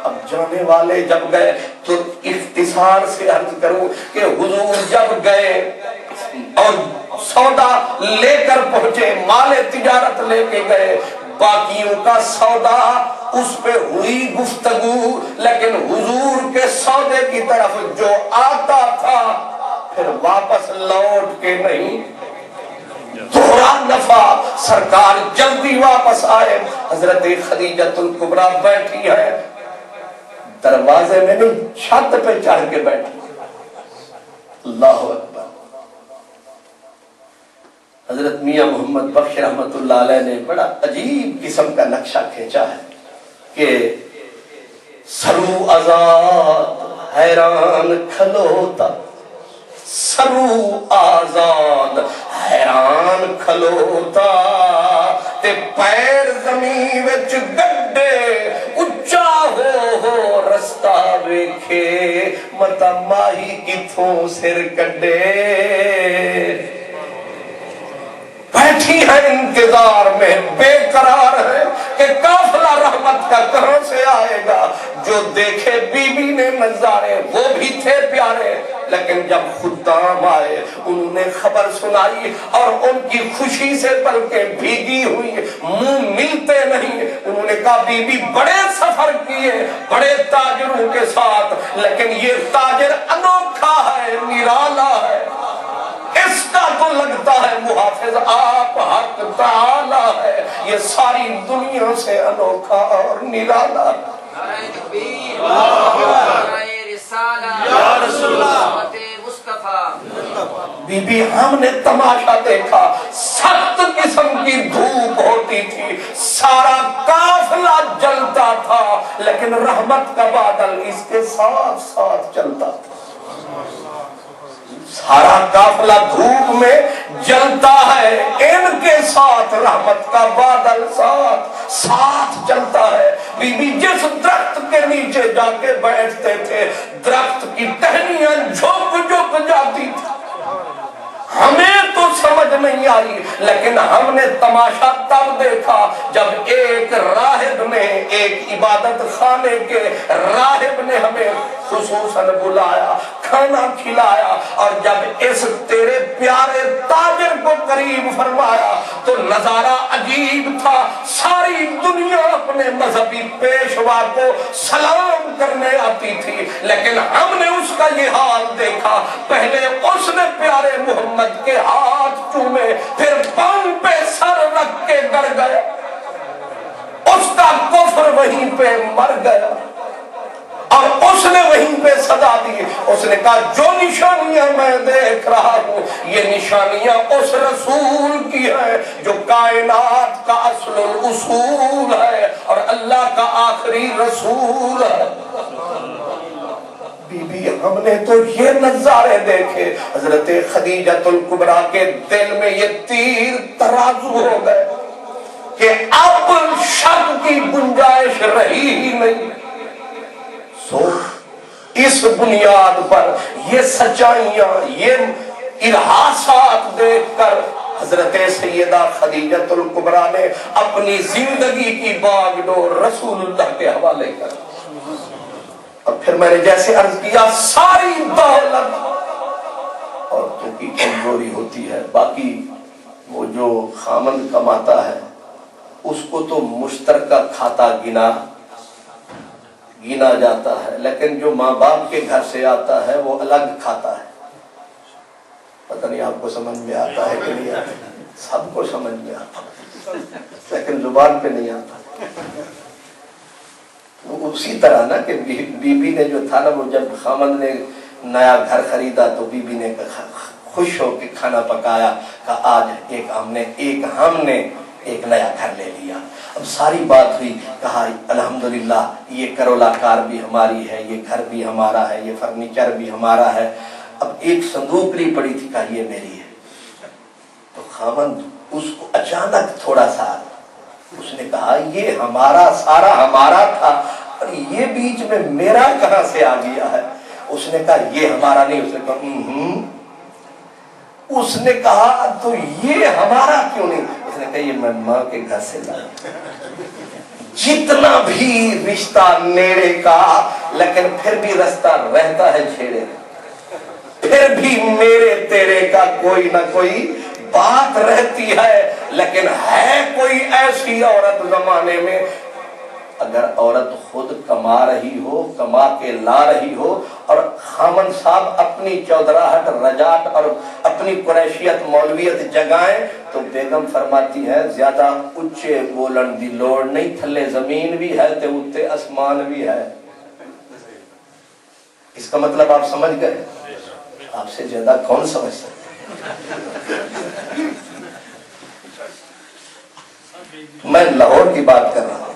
اب جانے والے جب گئے تو اختصار سے عرض کروں کہ حضور جب گئے اور سودا لے کر پہنچے، مال تجارت لے کے گئے، باقیوں کا سودا اس پہ ہوئی گفتگو، لیکن حضور کے سودے کی طرف جو آتا تھا پھر واپس لوٹ کے نہیں، دوہرا نفع۔ سرکار جلدی واپس آئے، حضرت خدیجۃ الکبریٰ بیٹھی ہے، دروازے میں نہیں چھت پہ چڑھ کے بیٹھی۔ اللہ اکبر۔ حضرت میاں محمد بخش رحمت اللہ علیہ نے بڑا عجیب قسم کا نقشہ کھینچا ہے کہ سرو آزاد حیران کھلوتا، سرو آزاد حیران کھلوتا، تے پیر زمین وچ گڈے، اچا ہو رستہ ویکھے، متا ماہی کتھوں سر کڈے۔ بیٹھی ہے انتظار میں، بے قرار ہے کہ قافلہ رحمت کا کہاں سے آئے گا۔ جو دیکھے بی بی نے نظارے وہ بھی تھے پیارے، لیکن جب خدام آئے انہوں نے خبر سنائی اور ان کی خوشی سے بلکہ بھیگی ہوئی، منہ ملتے نہیں۔ انہوں نے کہا بی بی بڑے سفر کیے بڑے تاجروں کے ساتھ، لیکن یہ تاجر انوکھا ہے، نرالا ہے، اس کا تو لگتا ہے محافظ آپ حق تعالی ہے، یہ ساری دنیا سے انوکھا اور نرالا ہے۔ بی بی ہم نے تماشا دیکھا، سخت قسم کی دھوپ ہوتی تھی، سارا قافلہ جلتا تھا، لیکن رحمت کا بادل اس کے ساتھ ساتھ چلتا تھا۔ سارا قافلہ دھوپ میں جلتا ہے، ان کے ساتھ رحمت کا بادل ساتھ ساتھ چلتا ہے۔ بی بی جس درخت کے نیچے جا کے بیٹھتے تھے، درخت کی ٹہنیاں جھک جھک جاتی تھی۔ ہمیں تو سمجھ نہیں آئی، لیکن ہم نے تماشا تب دیکھا جب ایک راہب نے، ایک عبادت خانے کے راہب نے ہمیں خصوصاً بلایا، کھانا کھلایا، اور جب اس تیرے پیارے تاجر کو قریب فرمایا تو نظارہ عجیب تھا۔ ساری دنیا اپنے مذہبی پیشوا کو سلام کرنے آتی تھی، لیکن ہم نے اس کا یہ حال دیکھا، پہلے اس نے پیارے محمد کے ہاتھ چومے، پھر پاؤں پہ سر رکھ کے گر گیا، اس کا کفر وہیں پہ مر گیا، اور اس کہیں پہ صدا دی. اس نے کہا جو نشانیاں میں دیکھ رہا ہوں یہ نشانیاں اس رسول کی ہے جو کائنات کا اصل الاصول ہے اور اللہ کا آخری رسول ہے. بی بی ہم نے تو یہ نظارے دیکھے. حضرت خدیجۃ الکبریٰ کے دل میں یہ تیر ترازو ہو گئے کہ اب شک کی گنجائش رہی ہی نہیں. سو اس بنیاد پر یہ سچائیاں یہ ارحاسات دیکھ کر حضرت سیدہ خدیجۃ الکبریٰ نے اپنی زندگی کی باغ ڈور رسول اللہ کے حوالے کر. اور پھر میں نے جیسے عرض کیا ساری دولت عورتوں کی کمزوری ہوتی ہے. باقی وہ جو خامند کماتا ہے اس کو تو مشترکہ کھاتا گنا جاتا ہے, لیکن جو ماں باپ کے گھر سے آتا ہے وہ الگ کھاتا ہے. پتہ نہیں آپ کو سمجھ میں آتا ہے کہ نہیں آتا؟ سب کو سمجھ میں آتا ہے لیکن زبان پہ نہیں آتا. اسی طرح نا کہ بی بی نے جو تھا نا وہ جب خامند نے نیا گھر خریدا تو بی بی نے خوش ہو کے کھانا پکایا کہ آج ہم نے ایک نیا گھر لے لیا. اب ساری بات ہوئی, کہا الحمدللہ یہ کرولا کار بھی ہماری ہے, یہ گھر بھی ہمارا ہے, یہ فرنیچر بھی ہمارا ہے. اب ایک صندوقڑی پڑی تھی, کہا یہ میری ہے. تو خامند اس کو اچانک تھوڑا سا اس نے کہا یہ ہمارا سارا ہمارا تھا اور یہ بیچ میں میرا کہاں سے آ گیا ہے. اس نے کہا یہ ہمارا نہیں. اس نے کہا اس نے کہا تو یہ ہمارا کیوں نہیں. اس نے کہا یہ میں ماں کے گھر سے لایا. جتنا بھی رشتہ نیڑے کا لیکن پھر بھی رستہ رہتا ہے چھیڑے, پھر بھی میرے تیرے کا کوئی نہ کوئی بات رہتی ہے. لیکن ہے کوئی ایسی عورت زمانے میں, اگر عورت خود کما رہی ہو, کما کے لا رہی ہو اور خامن صاحب اپنی چودراہٹ رجاٹ اور اپنی قریشیت مولویت جگائیں تو بیگم فرماتی ہے زیادہ اچھے بولن دی لوڑ نہیں, تھلے زمین بھی ہے تے اتے اسمان بھی ہے. اس کا مطلب آپ سمجھ گئے؟ آپ سے زیادہ کون سمجھ سکتا؟ میں لاہور کی بات کر رہا ہوں.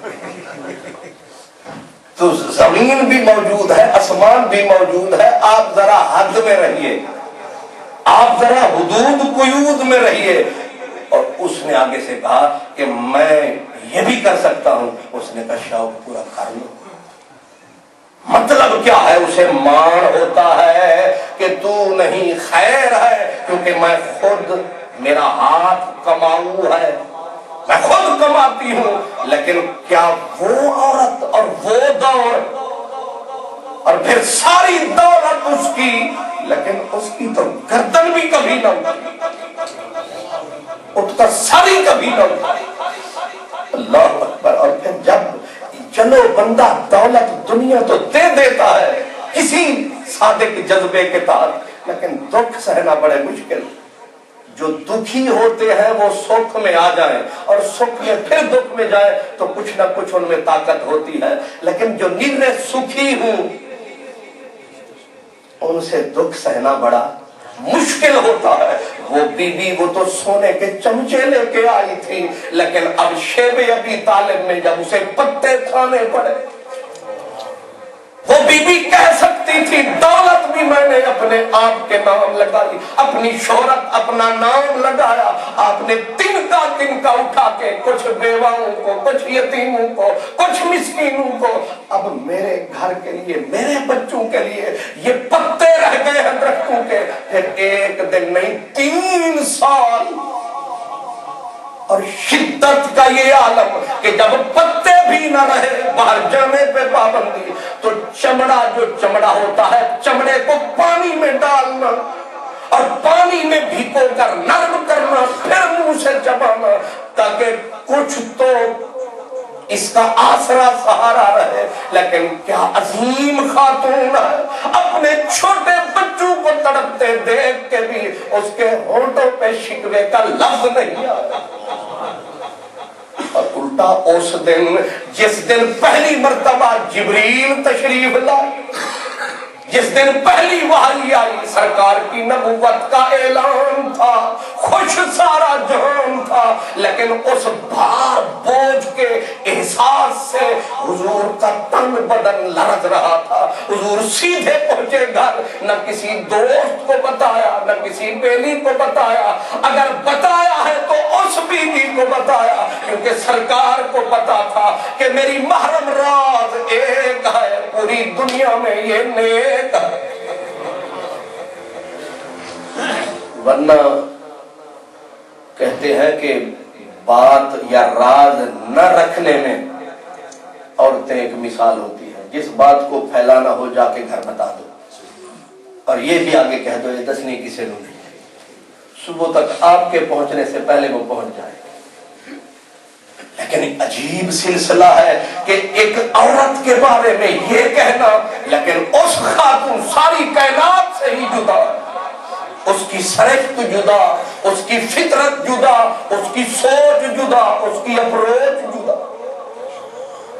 تو زمین بھی موجود ہے, آسمان بھی موجود ہے. آپ ذرا حد میں رہیے, آپ ذرا حدود قیود میں رہیے. اور اس نے آگے سے کہا کہ میں یہ بھی کر سکتا ہوں. اس نے کہا شوق پورا کر لو. مطلب کیا ہے؟ اسے مان ہوتا ہے کہ تو نہیں خیر ہے, کیونکہ میں خود میرا ہاتھ کماؤ ہے, میں خود کماتی ہوں. لیکن کیا وہ عورت اور وہ دور اور پھر ساری دولت اس کی, لیکن اس کی تو گردن بھی کبھی نہ اٹھ کر ساری کبھی نہ اٹھائی. اللہ اکبر. اور پھر جب چلو بندہ دولت دنیا تو دے دیتا ہے کسی صادق جذبے کے تحت, لیکن دکھ سہنا بڑے مشکل. جو دکھی ہوتے ہیں وہ سکھ میں آ جائیں اور سکھ میں پھر دکھ میں جائیں تو کچھ نہ کچھ ان میں طاقت ہوتی ہے. لیکن جو نرے سکھی ہوں ان سے دکھ سہنا بڑا مشکل ہوتا ہے. وہ بی بی وہ تو سونے کے چمچے لے کے آئی تھی, لیکن اب شیب ابی طالب میں جب اسے پتے کھانے پڑے وہ بی بی کہہ سکتی تھی دولت بھی میں نے اپنے آپ کے نام لگائی, اپنی شہرت اپنا نام لگایا. آپ نے تن کا اٹھا کے کچھ بیواؤں کو, کچھ یتیموں کو, کچھ مسکینوں کو, اب میرے گھر کے لیے, میرے بچوں کے لیے یہ پتے رہ گئے ہیں درختوں کے. پھر ایک دن نہیں 3 سال. اور شدت کا یہ عالم کہ جب پتے بھی نہ رہے, باہر جانے پہ پابندی, تو چمڑا جو چمڑا ہوتا ہے چمڑے کو پانی میں ڈالنا اور پانی میں بھگو کر نرم کرنا, پھر منہ سے چبانا تاکہ کچھ تو اس کا آسرا سہارا رہے. لیکن کیا عظیم خاتون ہے, اپنے چھوٹے بچوں کو تڑپتے دیکھ کے بھی اس کے ہونٹوں پہ شکوے کا لفظ نہیں آیا. اور الٹا اس دن جس دن پہلی مرتبہ جبریل تشریف لائے جس دن پہلی وحی آئی سرکار کی نبوت کا اعلان تھا، خوش سارا جہان تھا، لیکن اس بھار بوجھ کے احساس سے حضور کا تن بدن لرز رہا تھا۔ حضور سیدھے پہنچے گھر، نہ کسی دوست کو بتایا، نہ کسی بیوی کو بتایا، اگر بتایا ہے تو اس بیوی کو بتایا، کیونکہ سرکار کو پتا تھا کہ میری محرم راز ایک ہے، پوری دنیا میں یہ نیک ہے۔ ورنہ کہتے ہیں کہ بات یا راز نہ رکھنے میں عورتیں ایک مثال ہوتی ہے، جس بات کو پھیلانا ہو جا کے گھر بتا دو، اور یہ بھی آگے کہہ دو یہ دسنے کسی نے نہیں، صبح تک آپ کے پہنچنے سے پہلے وہ پہنچ جائے۔ لیکن عجیب سلسلہ ہے کہ ایک عورت کے بارے میں یہ کہنا، لیکن اس خاتون ساری کائنات سے ہی جدا، اس کی سرشت جدا، اس کی فطرت جدا، اس کی سوچ جدا، اس کی اپروچ جدا۔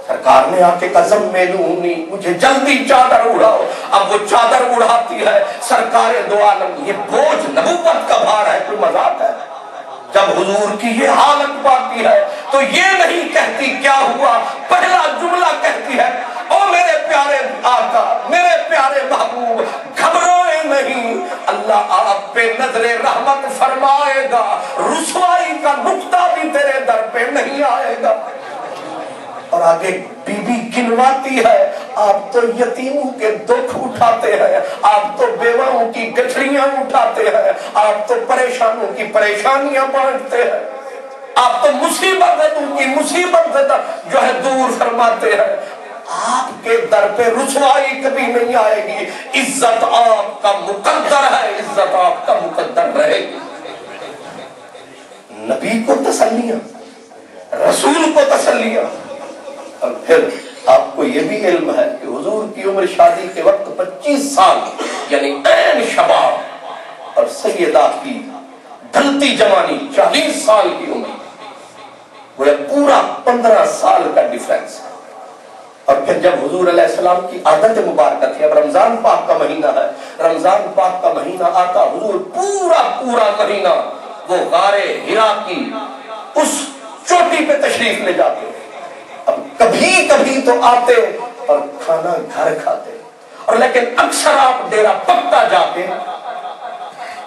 سرکار نے آ کے قسم میں لونی مجھے جلدی چادر اڑاؤ، اب وہ چادر اڑاتی ہے سرکار دو عالم۔ یہ بوجھ نبوت کا بھار ہے، کوئی مذاق ہے؟ جب حضور کی یہ حالت پاتی ہے تو یہ نہیں کہتی کیا ہوا، پہلا جملہ کہتی ہے او میرے پیارے آقا، میرے پیارے محبوب، گھبرائے نہیں، اللہ آپ پہ نظر رحمت فرمائے گا، رسوائی کا نقطہ بھی تیرے در پہ نہیں آئے گا۔ اور آگے بی بی گنواتی ہے، آپ تو یتیموں کے دکھ اٹھاتے ہیں، آپ تو بیواؤں کی گٹھڑیاں اٹھاتے ہیں، آپ تو پریشانوں کی پریشانیاں بانٹتے ہیں، آپ تو مصیبتوں کی مصیبت جو ہے دور فرماتے ہیں، آپ کے در پہ رسوائی کبھی نہیں آئے گی، عزت آپ کا مقدر ہے، عزت آپ کا مقدر رہے گی۔ نبی کو تسلیاں، رسول کو تسلیاں، اور پھر آپ کو یہ بھی علم ہے کہ حضور کی عمر شادی کے وقت 25 سال یعنی عین شباب، اور سیدہ کی ڈھلتی جوانی 40 سال کی عمر، وہ پورا 15 سال کا ڈیفرنس ہے۔ اور پھر جب حضور علیہ السلام کی عادت مبارکہ تھی، اب رمضان پاک کا مہینہ ہے، رمضان پاک کا مہینہ آتا، حضور پورا مہینہ وہ غار حرا کی اس چوٹی پہ تشریف لے جاتے، اب کبھی کبھی تو آتے اور کھانا گھر کھاتے، اور لیکن اکثر آپ ڈیرا پکا جاتے،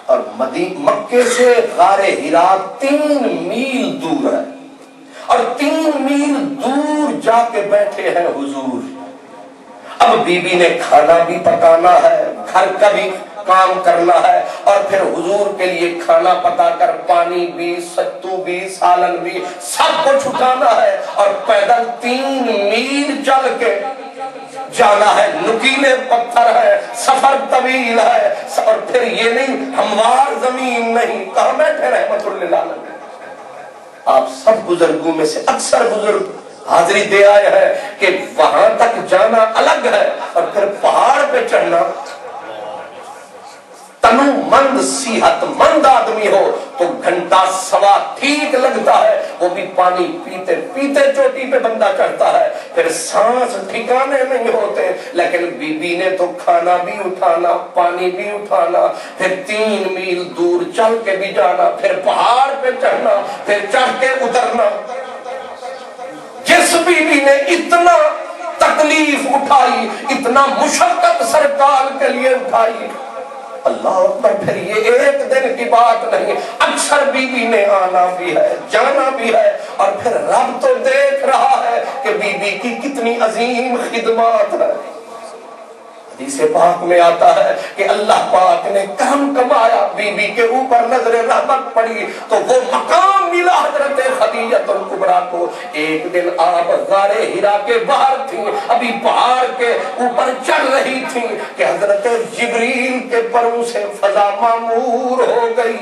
اور مکے سے غار حرا 3 میل دور ہے، اور 3 میل دور جا کے بیٹھے ہیں حضور۔ اب بی بی نے کھانا بھی پکانا ہے، گھر کا بھی کام کرنا ہے، اور پھر حضور کے لیے کھانا پکا کر پانی بھی، ستو بھی، سالن بھی، سب کچھ اٹھانا ہے، اور پیدل 3 میل چل کے جانا ہے، نکیلے پتھر ہے، سفر طویل ہے، اور پھر یہ نہیں ہموار زمین نہیں، کہاں بیٹھے رحمت اللہ علیہ۔ آپ سب بزرگوں میں سے اکثر بزرگ حاضری دے آئے ہیں کہ وہاں تک جانا الگ ہے، اور پھر پہاڑ پہ چڑھنا، تنو مند صحت مند آدمی ہو تو گھنٹہ سوا ٹھیک لگتا ہے، وہ بھی پانی پیتے پیتے چوٹی پہ بندہ چڑھتا ہے، پھر سانس ٹھکانے نہیں ہوتے، لیکن بی بی نے تو کھانا بھی اٹھانا، پانی بھی اٹھانا، پھر 3 میل دور چل کے بھی جانا، پھر پہاڑ پہ چڑھنا، پھر چڑھ کے اترنا۔ جس بی بی نے اتنا تکلیف اٹھائی، اتنا مشقت سرکار کے لیے اٹھائی، اللہ اکبر، پھر یہ ایک دن کی بات نہیں، اکثر بی بی نے آنا بھی ہے، جانا بھی ہے، اور پھر رب تو دیکھ رہا ہے کہ بی بی کی کتنی عظیم خدمات ہے۔ حدیث پاک میں آتا ہے کہ اللہ پاک نے کرم کمایا، بی بی کے اوپر نظر رحمت پڑی تو وہ مقام ملا حضرت خدیجہ الکبریٰ کو۔ ایک دن آپ غار حرا کے باہر تھی، ابھی پہاڑ کے اوپر چڑھ رہی تھی کہ حضرت جبریل کے پروں سے فضا معمور ہو گئی،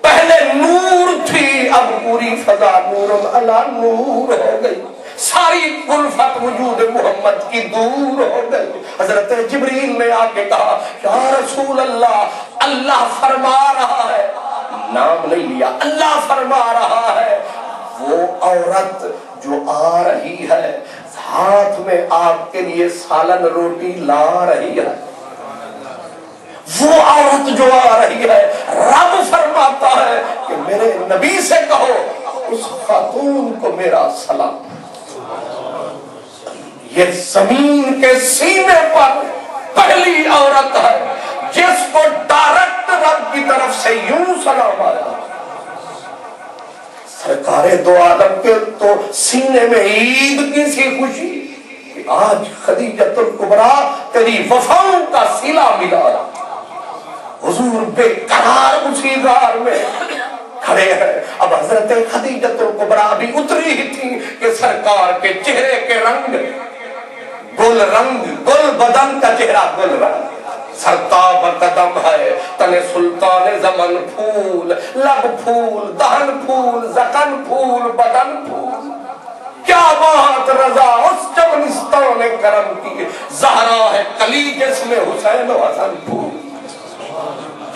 پہلے نور تھی اب پوری فضا نور علی نور ہو گئی، ساری الفت وجود محمد کی دور ہو گئی۔ حضرت جبریل نے آ کے کہا یا رسول اللہ، اللہ فرما رہا ہے، نام نہیں لیا، اللہ فرما رہا ہے وہ عورت جو آ رہی ہے ہاتھ میں آپ کے لیے سالن روٹی لا رہی ہے، وہ عورت جو آ رہی ہے، رب فرماتا ہے کہ میرے نبی سے کہو اس خاتون کو میرا سلام۔ یہ زمین کے سینے پر پہلی عورت ہے جس کو ڈائریکٹ رب کی طرف سے یوں سلام آیا۔ سرکار دو عالم کے تو سینے میں عید کی سی خوشی کہ آج خدیجۃ الکبریٰ تیری وفاؤں کا صلہ ملا۔ حضور بے قرار اسی غار میں کھڑے ہیں۔ اب حضرت خدیجۃ الکبریٰ بھی اتری ہی تھی کہ سرکار کے چہرے کے رنگ گل رنگ، گل بدن کا چہرہ گل رنگ، سرتاب قدم ہے تن سلطان زمن پھول، لب پھول، دہن پھول، زکن پھول، بدن پھول۔ کیا بات رضا اس چمنستان کرم کی، زہرا ہے کلی جس میں حسین و حسن پھول،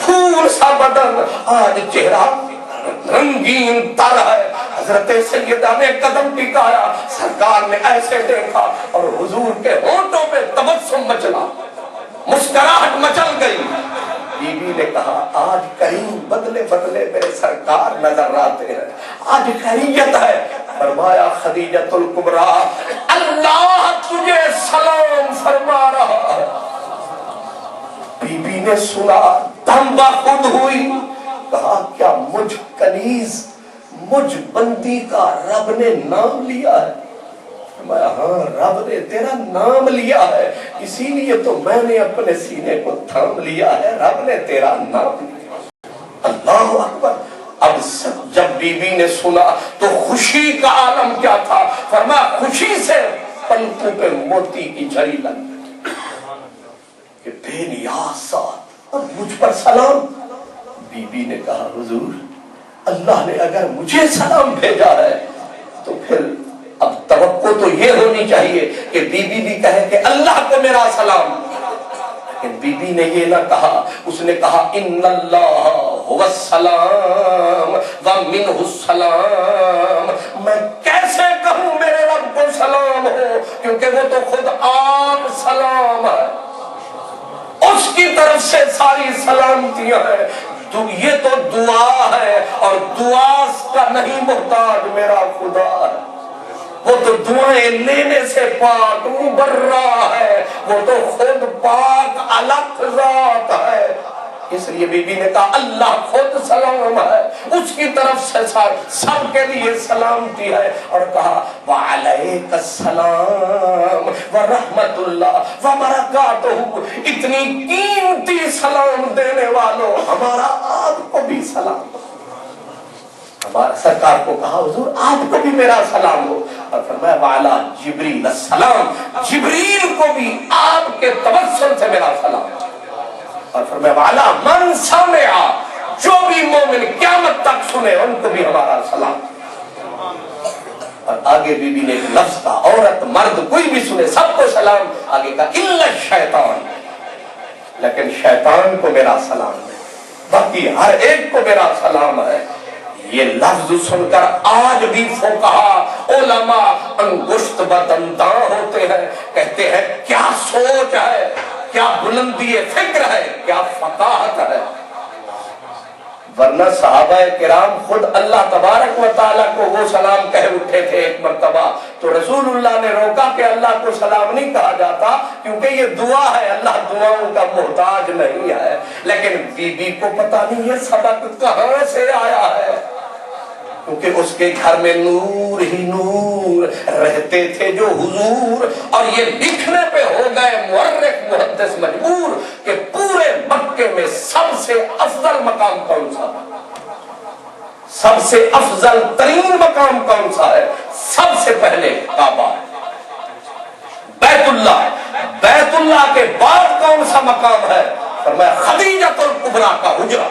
پھول سا بدن آج چہرہ رنگین تر ہے۔ حضرت سیدہ نے قدم ٹکایا، سرکار نے ایسے دیکھا اور حضور کے ہونٹوں پہ تبسم مچلا، مسکراہٹ مچل گئی۔ بی بی نے کہا آج کریم بدلے بدلے میرے سرکار نظر آتے ہیں، آج خیریت ہے۔ فرمایا خدیجۃ الکبریٰ اللہ تجھے سلام فرما رہا ہے۔ بی بی نے سنا، دم بخود ہوئی، کہا کیا مجھ کنیز، مجھ بندی کا رب نے نام لیا ہے؟ میں ہاں رب نے تیرا نام لیا ہے، اسی لیے تو میں نے اپنے سینے کو تھام لیا ہے، رب نے تیرا نام لیا۔ اللہ اکبر۔ اب جب بی بی نے سنا تو خوشی کا عالم کیا تھا، فرمایا خوشی سے پلکوں پہ موتی کی جھڑی لگ گئی کہ بے نیاز ساتھ اب مجھ پر سلام۔ بی بی نے کہا حضور اللہ نے اگر مجھے سلام بھیجا ہے تو پھر اب توقع تو یہ ہونی چاہیے کہ بی بی بھی کہے کہ اللہ کو میرا سلام۔ لیکن بی بی نے یہ نہ کہا، اس نے کہا ان اللہ هو السلام ومنہ السلام۔ میں کیسے کہوں میرے رب کو سلام ہو، کیونکہ وہ تو خود آپ سلام ہے، اس کی طرف سے ساری سلامتیاں ہیں۔ تو یہ تو دعا ہے اور دعا کا نہیں محتاج میرا خدا ہے، وہ تو دعائیں لینے سے پاک مبرہ ہے، وہ تو خود پاک الگ ذات ہے۔ اس لیے بی بی نے کہا اللہ خود سلام ہے، اس کی طرف سے سب کے لیے سلامتی ہے، اور کہا وعلیک السلام ورحمت اللہ وبرکاتہ۔ اتنی قیمتی سلام دینے والوں ہمارا آپ کو بھی سلام۔ ہمارا سرکار کو کہا حضور آپ کو بھی میرا سلام ہو، اور فرمایا وعلی جبریل السلام، جبریل کو بھی آپ کے تبسم سے میرا سلام، اور فرمایا وعلی من سمع، جو بھی مومن قیامت تک سنے ان کو بھی ہمارا سلام۔ اور آگے بی بی نے ایک لفظ کا، عورت مرد کوئی بھی سنے سب کو سلام، آگے کا الا الشیطان، لیکن شیطان کو میرا سلام ہے، باقی ہر ایک کو میرا سلام ہے۔ یہ لفظ سن کر آج بھی فقہا علماء انگشت بدنداں ہوتے ہیں، کہتے ہیں کیا سوچ ہے، کیا بلندی فکر ہے، کیا فقاہت ہے۔ ورنہ صحابہ کرام خود اللہ تبارک و تعالیٰ کو وہ سلام کہہ اٹھے تھے ایک مرتبہ، تو رسول اللہ نے روکا کہ اللہ کو سلام نہیں کہا جاتا کیونکہ یہ دعا ہے، اللہ دعاؤں کا محتاج نہیں ہے۔ لیکن بی بی کو پتہ نہیں یہ سبق کہاں سے آیا ہے، کیونکہ اس کے گھر میں نور ہی نور رہتے تھے جو حضور، اور یہ لکھنے پہ ہو گئے مورخ محدث مجبور کہ پورے مکے میں سب سے افضل مقام کون سا ہے، سب سے افضل ترین مقام کون سا ہے؟ سب سے پہلے کعبہ، بیت اللہ، بیت اللہ کے بعد کون سا مقام ہے؟ فرمایا خدیجۃ الکبریٰ کا حجرہ،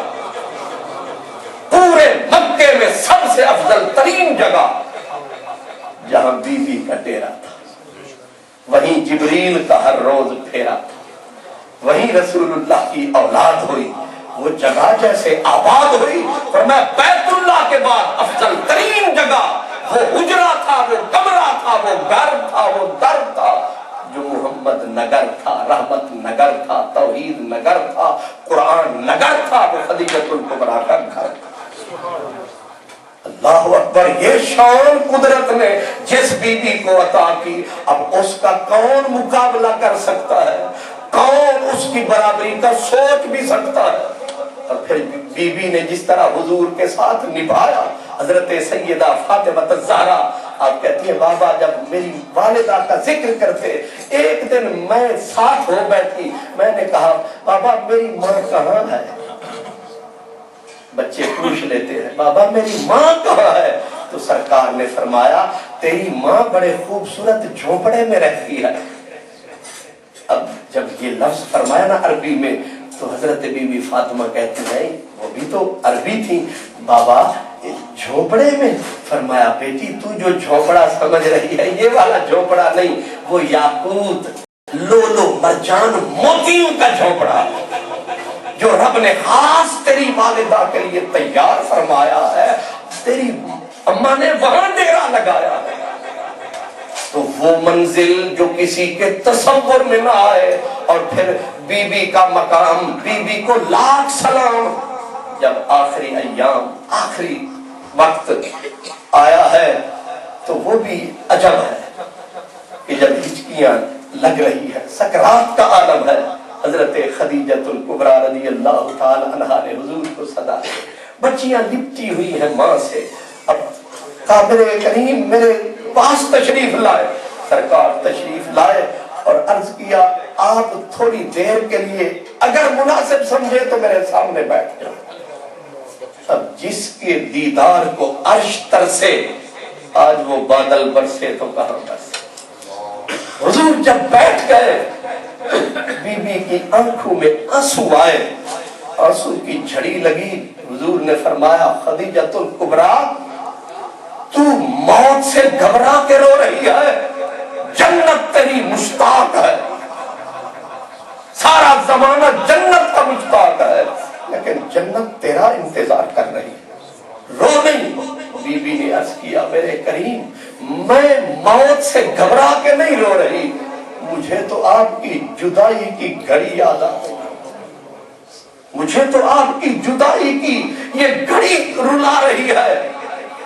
پورے مکے میں سب سے افضل ترین جگہ جہاں بی بی کا ڈیرا تھا، وہیں جبریل کا ہر روز پھیرا تھا، وہیں رسول اللہ کی اولاد ہوئی، وہ جگہ جیسے آباد ہوئی۔ فرمایا بیت اللہ کے بعد افضل ترین جگہ وہ حجرہ تھا، وہ کمرہ تھا، وہ گھر تھا، وہ در تھا جو محمد نگر تھا، رحمت نگر تھا، توحید نگر تھا، قرآن نگر تھا، وہ خدیجۃ الکبریٰ کا گھر تھا۔ اللہ اکبر، یہ شان قدرت نے جس بی بی کو عطا کی، اب اس کا کون مقابلہ کر سکتا ہے؟ کون اس کی برابری کا سوچ بھی سکتا ہے؟ اور پھر بی بی نے جس طرح حضور کے ساتھ نبھایا، حضرت سیدہ فاطمہ الزہرا آپ کہتی ہیں بابا جب میری والدہ کا ذکر کرتے، ایک دن میں ساتھ ہو بیٹھی، میں نے کہا بابا میری ماں کہاں ہے؟ بچے پوچھ لیتے ہیں بابا میری ماں کہاں ہے؟ تو سرکار نے فرمایا تیری ماں بڑے خوبصورت جھونپڑے میں رہتی ہے۔ اب جب یہ لفظ فرمایا نا عربی میں، تو حضرت بی بی فاطمہ کہتی ہیں وہ بھی تو عربی تھی، بابا جھونپڑے میں؟ فرمایا بیٹی تو جو جھونپڑا سمجھ رہی ہے یہ والا جھونپڑا نہیں، وہ یاقوت لولو مرجان موتیوں کا جھونپڑا جو رب نے خاص تیری والدہ کے لیے تیار فرمایا ہے، تیری اماں نے وہاں ڈیرا لگایا ہے۔ تو وہ منزل جو کسی کے تصور میں نہ آئے، اور پھر بی بی کا مقام، بی بی کو لاکھ سلام، جب آخری ایام آخری وقت آیا ہے تو وہ بھی عجب ہے کہ جب ہچکیاں لگ رہی ہے، سکرات کا عالم ہے، حضرت خدیجۃ الکبریٰ رضی اللہ تعالی عنہا نے حضور کو صدا دی، بچیاں لپٹی ہوئی ہیں ماں سے، اب کہا میرے کریم میرے پاس تشریف لائے، سرکار تشریف لائے اور عرض کیا آپ تھوڑی دیر کے لیے اگر مناسب سمجھے تو میرے سامنے بیٹھ جائیں۔ اب جس کے دیدار کو عرش ترسے، آج وہ بادل برسے تو کہاں برسے۔ حضور جب بیٹھ گئے، بی بی کی آنکھوں میں آنسو آئے، آنسو کی جھڑی لگی، حضور نے فرمایا خدیجۃ الکبریٰ تو موت سے گھبرا کے رو رہی ہے، جنت تیری مشتاق ہے، سارا زمانہ جنت کا مشتاق ہے، لیکن جنت تیرا انتظار کر رہی ہے، رو نہیں۔ بی بی نے عرض کیا میرے کریم میں موت سے گھبرا کے نہیں رو رہی، مجھے تو آپ کی جدائی کی گھڑی یاد آ گئی، مجھے تو آپ کی جدائی کی یہ گھڑی رلا رہی ہے،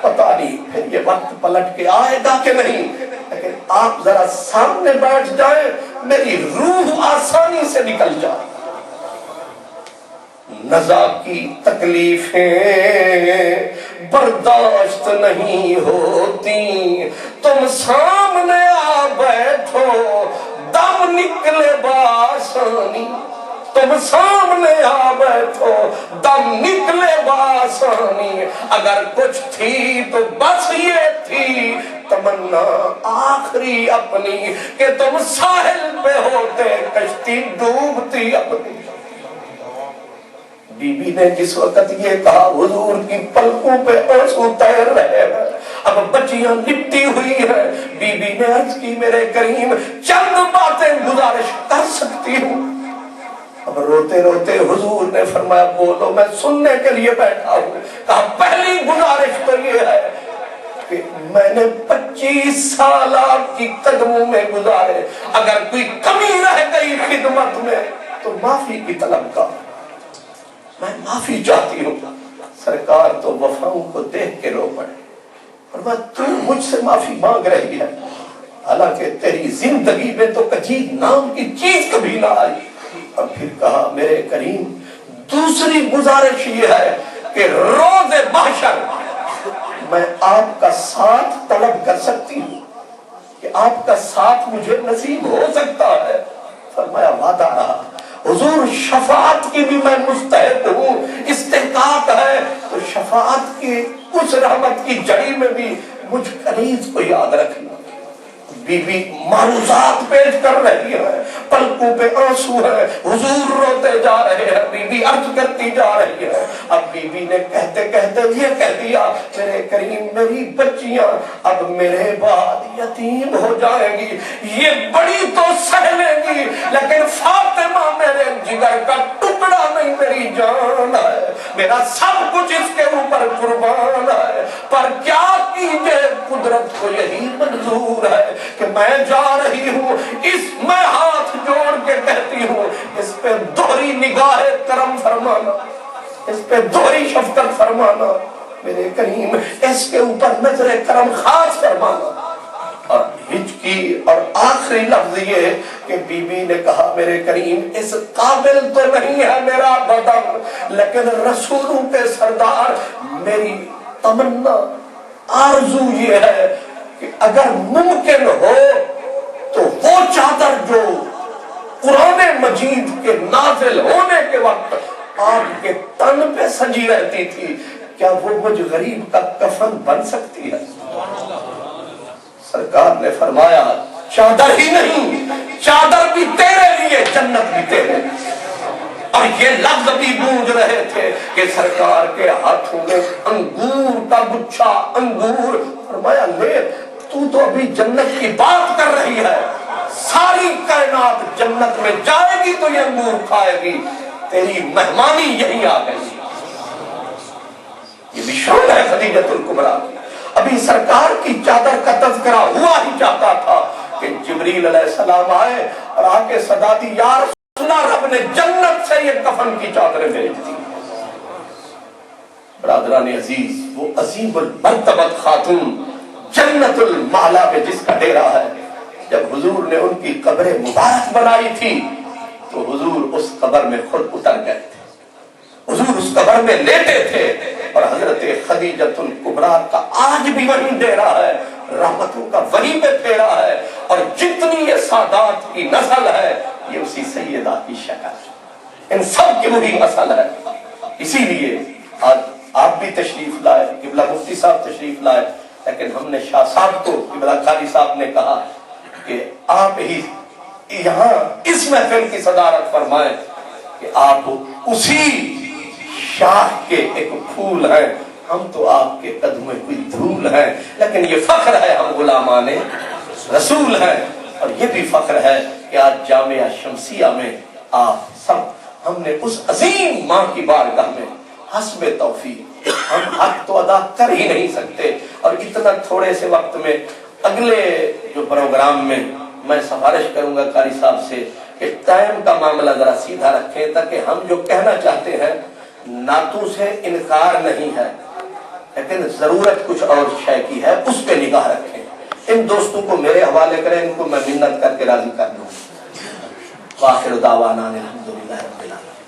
پتہ نہیں پھر یہ وقت پلٹ کے آئے گا کہ نہیں، لیکن آپ ذرا سامنے بیٹھ جائیں میری روح آسانی سے نکل جائے۔ نزا کی تکلیفیں برداشت نہیں ہوتی، تم سامنے آ بیٹھو دم نکلے بآسانی، تم سامنے آ بیٹھو دم نکلے بآسانی، اگر کچھ تھی تو بس یہ تھی تمنا آخری اپنی کہ تم ساحل پہ ہوتے کشتی ڈوبتی اپنی۔ بی بی نے جس وقت یہ کہا حضور کی پلکوں پہ آنسو تیر رہے ہیں، اب بچیاں لپٹی ہوئی ہیں، بی بی نے عرض کی میرے کریم چند باتیں گزارش کر سکتی ہوں؟ اب روتے روتے حضور نے فرمایا بولو میں سننے کے لیے بیٹھا ہوں۔ کہا پہلی گزارش تو یہ ہے کہ میں نے 25 سال آپ کی قدموں میں گزارے، اگر کوئی کمی رہ گئی خدمت میں تو معافی کی طلب کا، میں معافی چاہتی ہوں۔ سرکار تو وفاؤں کو دیکھ کے رو پڑے، اور تو مجھ سے معافی مانگ رہی ہے، حالانکہ تیری زندگی میں تو کجید نام کی چیز کبھی نہ آئی۔ اور پھر کہا میرے کریم دوسری گزارش یہ ہے کہ روز محشر میں آپ کا ساتھ طلب کر سکتی ہوں کہ آپ کا ساتھ مجھے نصیب ہو سکتا ہے۔ فرمایا وعدہ رہا۔ حضور شفاعت کی بھی میں مستحق ہوں، استحقاق ہے، تو شفاعت کی اس رحمت کی جڑی میں بھی مجھ کنیز کو یاد رکھنا۔ بی بی معروضات پیش کر رہی ہے، پلکوں پہ آنسو ہے، حضور روتے جا رہے ہیں، بی بی عرض کرتی جا رہی ہے۔ اب بی بی نے کہتے کہتے یہ کہہ دیا میرے کریم میری بچیاں اب میرے بعد یتیم ہو جائیں گی، یہ بڑی تو سہ لیں گی لیکن فاطمہ میرے جگر کا ٹکڑا نہیں، میری جان ہے، میرا سب کچھ اس کے اوپر قربان ہے، پر کیا کیجئے قدرت کو یہی منظور منظور ہے کہ میں جا رہی ہوں، اس میں ہاتھ جوڑ کے کہتی ہوں اس پہ دوہری نگاہ کرم فرمانا، اس پہ دوہری شفقت فرمانا میرے کریم، اس کے اوپر نظر کرم خاص فرمانا۔ اور ہچکی اور آخری لفظ یہ کہ بی بی نے کہا میرے کریم اس قابل تو نہیں ہے میرا بدن، لیکن رسولوں کے سردار میری تمنا آرزو یہ ہے کہ اگر ممکن ہو تو وہ چادر جو قرآن مجید کے نازل ہونے کے وقت آپ کے تن پہ سجی رہتی تھی، کیا وہ مجھ غریب کا کفن بن سکتی ہے؟ سرکار نے فرمایا چادر ہی نہیں، چادر بھی تیرے لیے، جنت بھی تیرے لیے۔ اور یہ لفظ بھی گونج رہے تھے کہ سرکار کے ہاتھوں میں انگور کا گچھا، انگور، فرمایا لے، تو ابھی جنت کی بات کر رہی ہے، ساری کائنات جنت میں جائے گی تو یہ انگور کھائے گی، تیری مہمانی یہی آ گئی۔ یہ بھی شان ہے خدیجۃ الکبریٰ کی۔ ابھی سرکار کی چادر کا تذکرہ ہوا ہی چاہتا تھا کہ جبریل علیہ السلام آئے اور آ کے صدا دی، یا رسول اللہ، رب نے جنت سے یہ کفن کی چادریں بھیج دی۔ برادران عزیز، وہ عظیم المرتبت خاتون جنت المعلا میں جس کا ڈیرا ہے، جب حضور نے ان کی قبر مبارک بنائی تھی تو حضور اس قبر میں خود اتر گئے تھے، حضور اس قبر میں لیٹے تھے، اور حضرت خدیجۃ الکبریٰ کا آج بھی وہی ڈیرا ہے، رحمتوں کا وہی پہ پھیرا ہے، اور جتنی یہ سادات کی نسل ہے یہ اسی سیدہ کی شکل ہے، ان سب کی وہی نسل ہے۔ اسی لیے آج آپ بھی تشریف لائے، قبلہ مفتی صاحب تشریف لائے، لیکن ہم نے شاہ صاحب کو، قبلہ قاری صاحب نے کہا کہ آپ ہی یہاں اس محفل کی صدارت فرمائیں کہ آپ اسی شاہ کے ایک پھول ہیں، ہم تو آپ کے قدم میں کوئی دھول ہیں، لیکن یہ فخر ہے ہم غلامان رسول ہیں، اور یہ بھی فخر ہے کہ آج جامعہ شمسیہ میں آپ سب، ہم نے اس عظیم ماں کی بارگاہ میں حسب توفیق ہم حق تو ادا کر ہی نہیں سکتے، اور اتنا تھوڑے سے وقت میں اگلے جو پروگرام میں میں سفارش کروں گا قاری صاحب سے کہ ٹائم کا معاملہ ذرا سیدھا رکھیں، تاکہ ہم جو کہنا چاہتے ہیں نعتوں سے انکار نہیں ہے، لیکن ضرورت کچھ اور شے کی ہے، اس پہ نگاہ رکھیں۔ ان دوستوں کو میرے حوالے کریں، ان کو میں منت کر کے راضی کر دوں۔ وآخر دعوانا الحمدللہ رب العالمین۔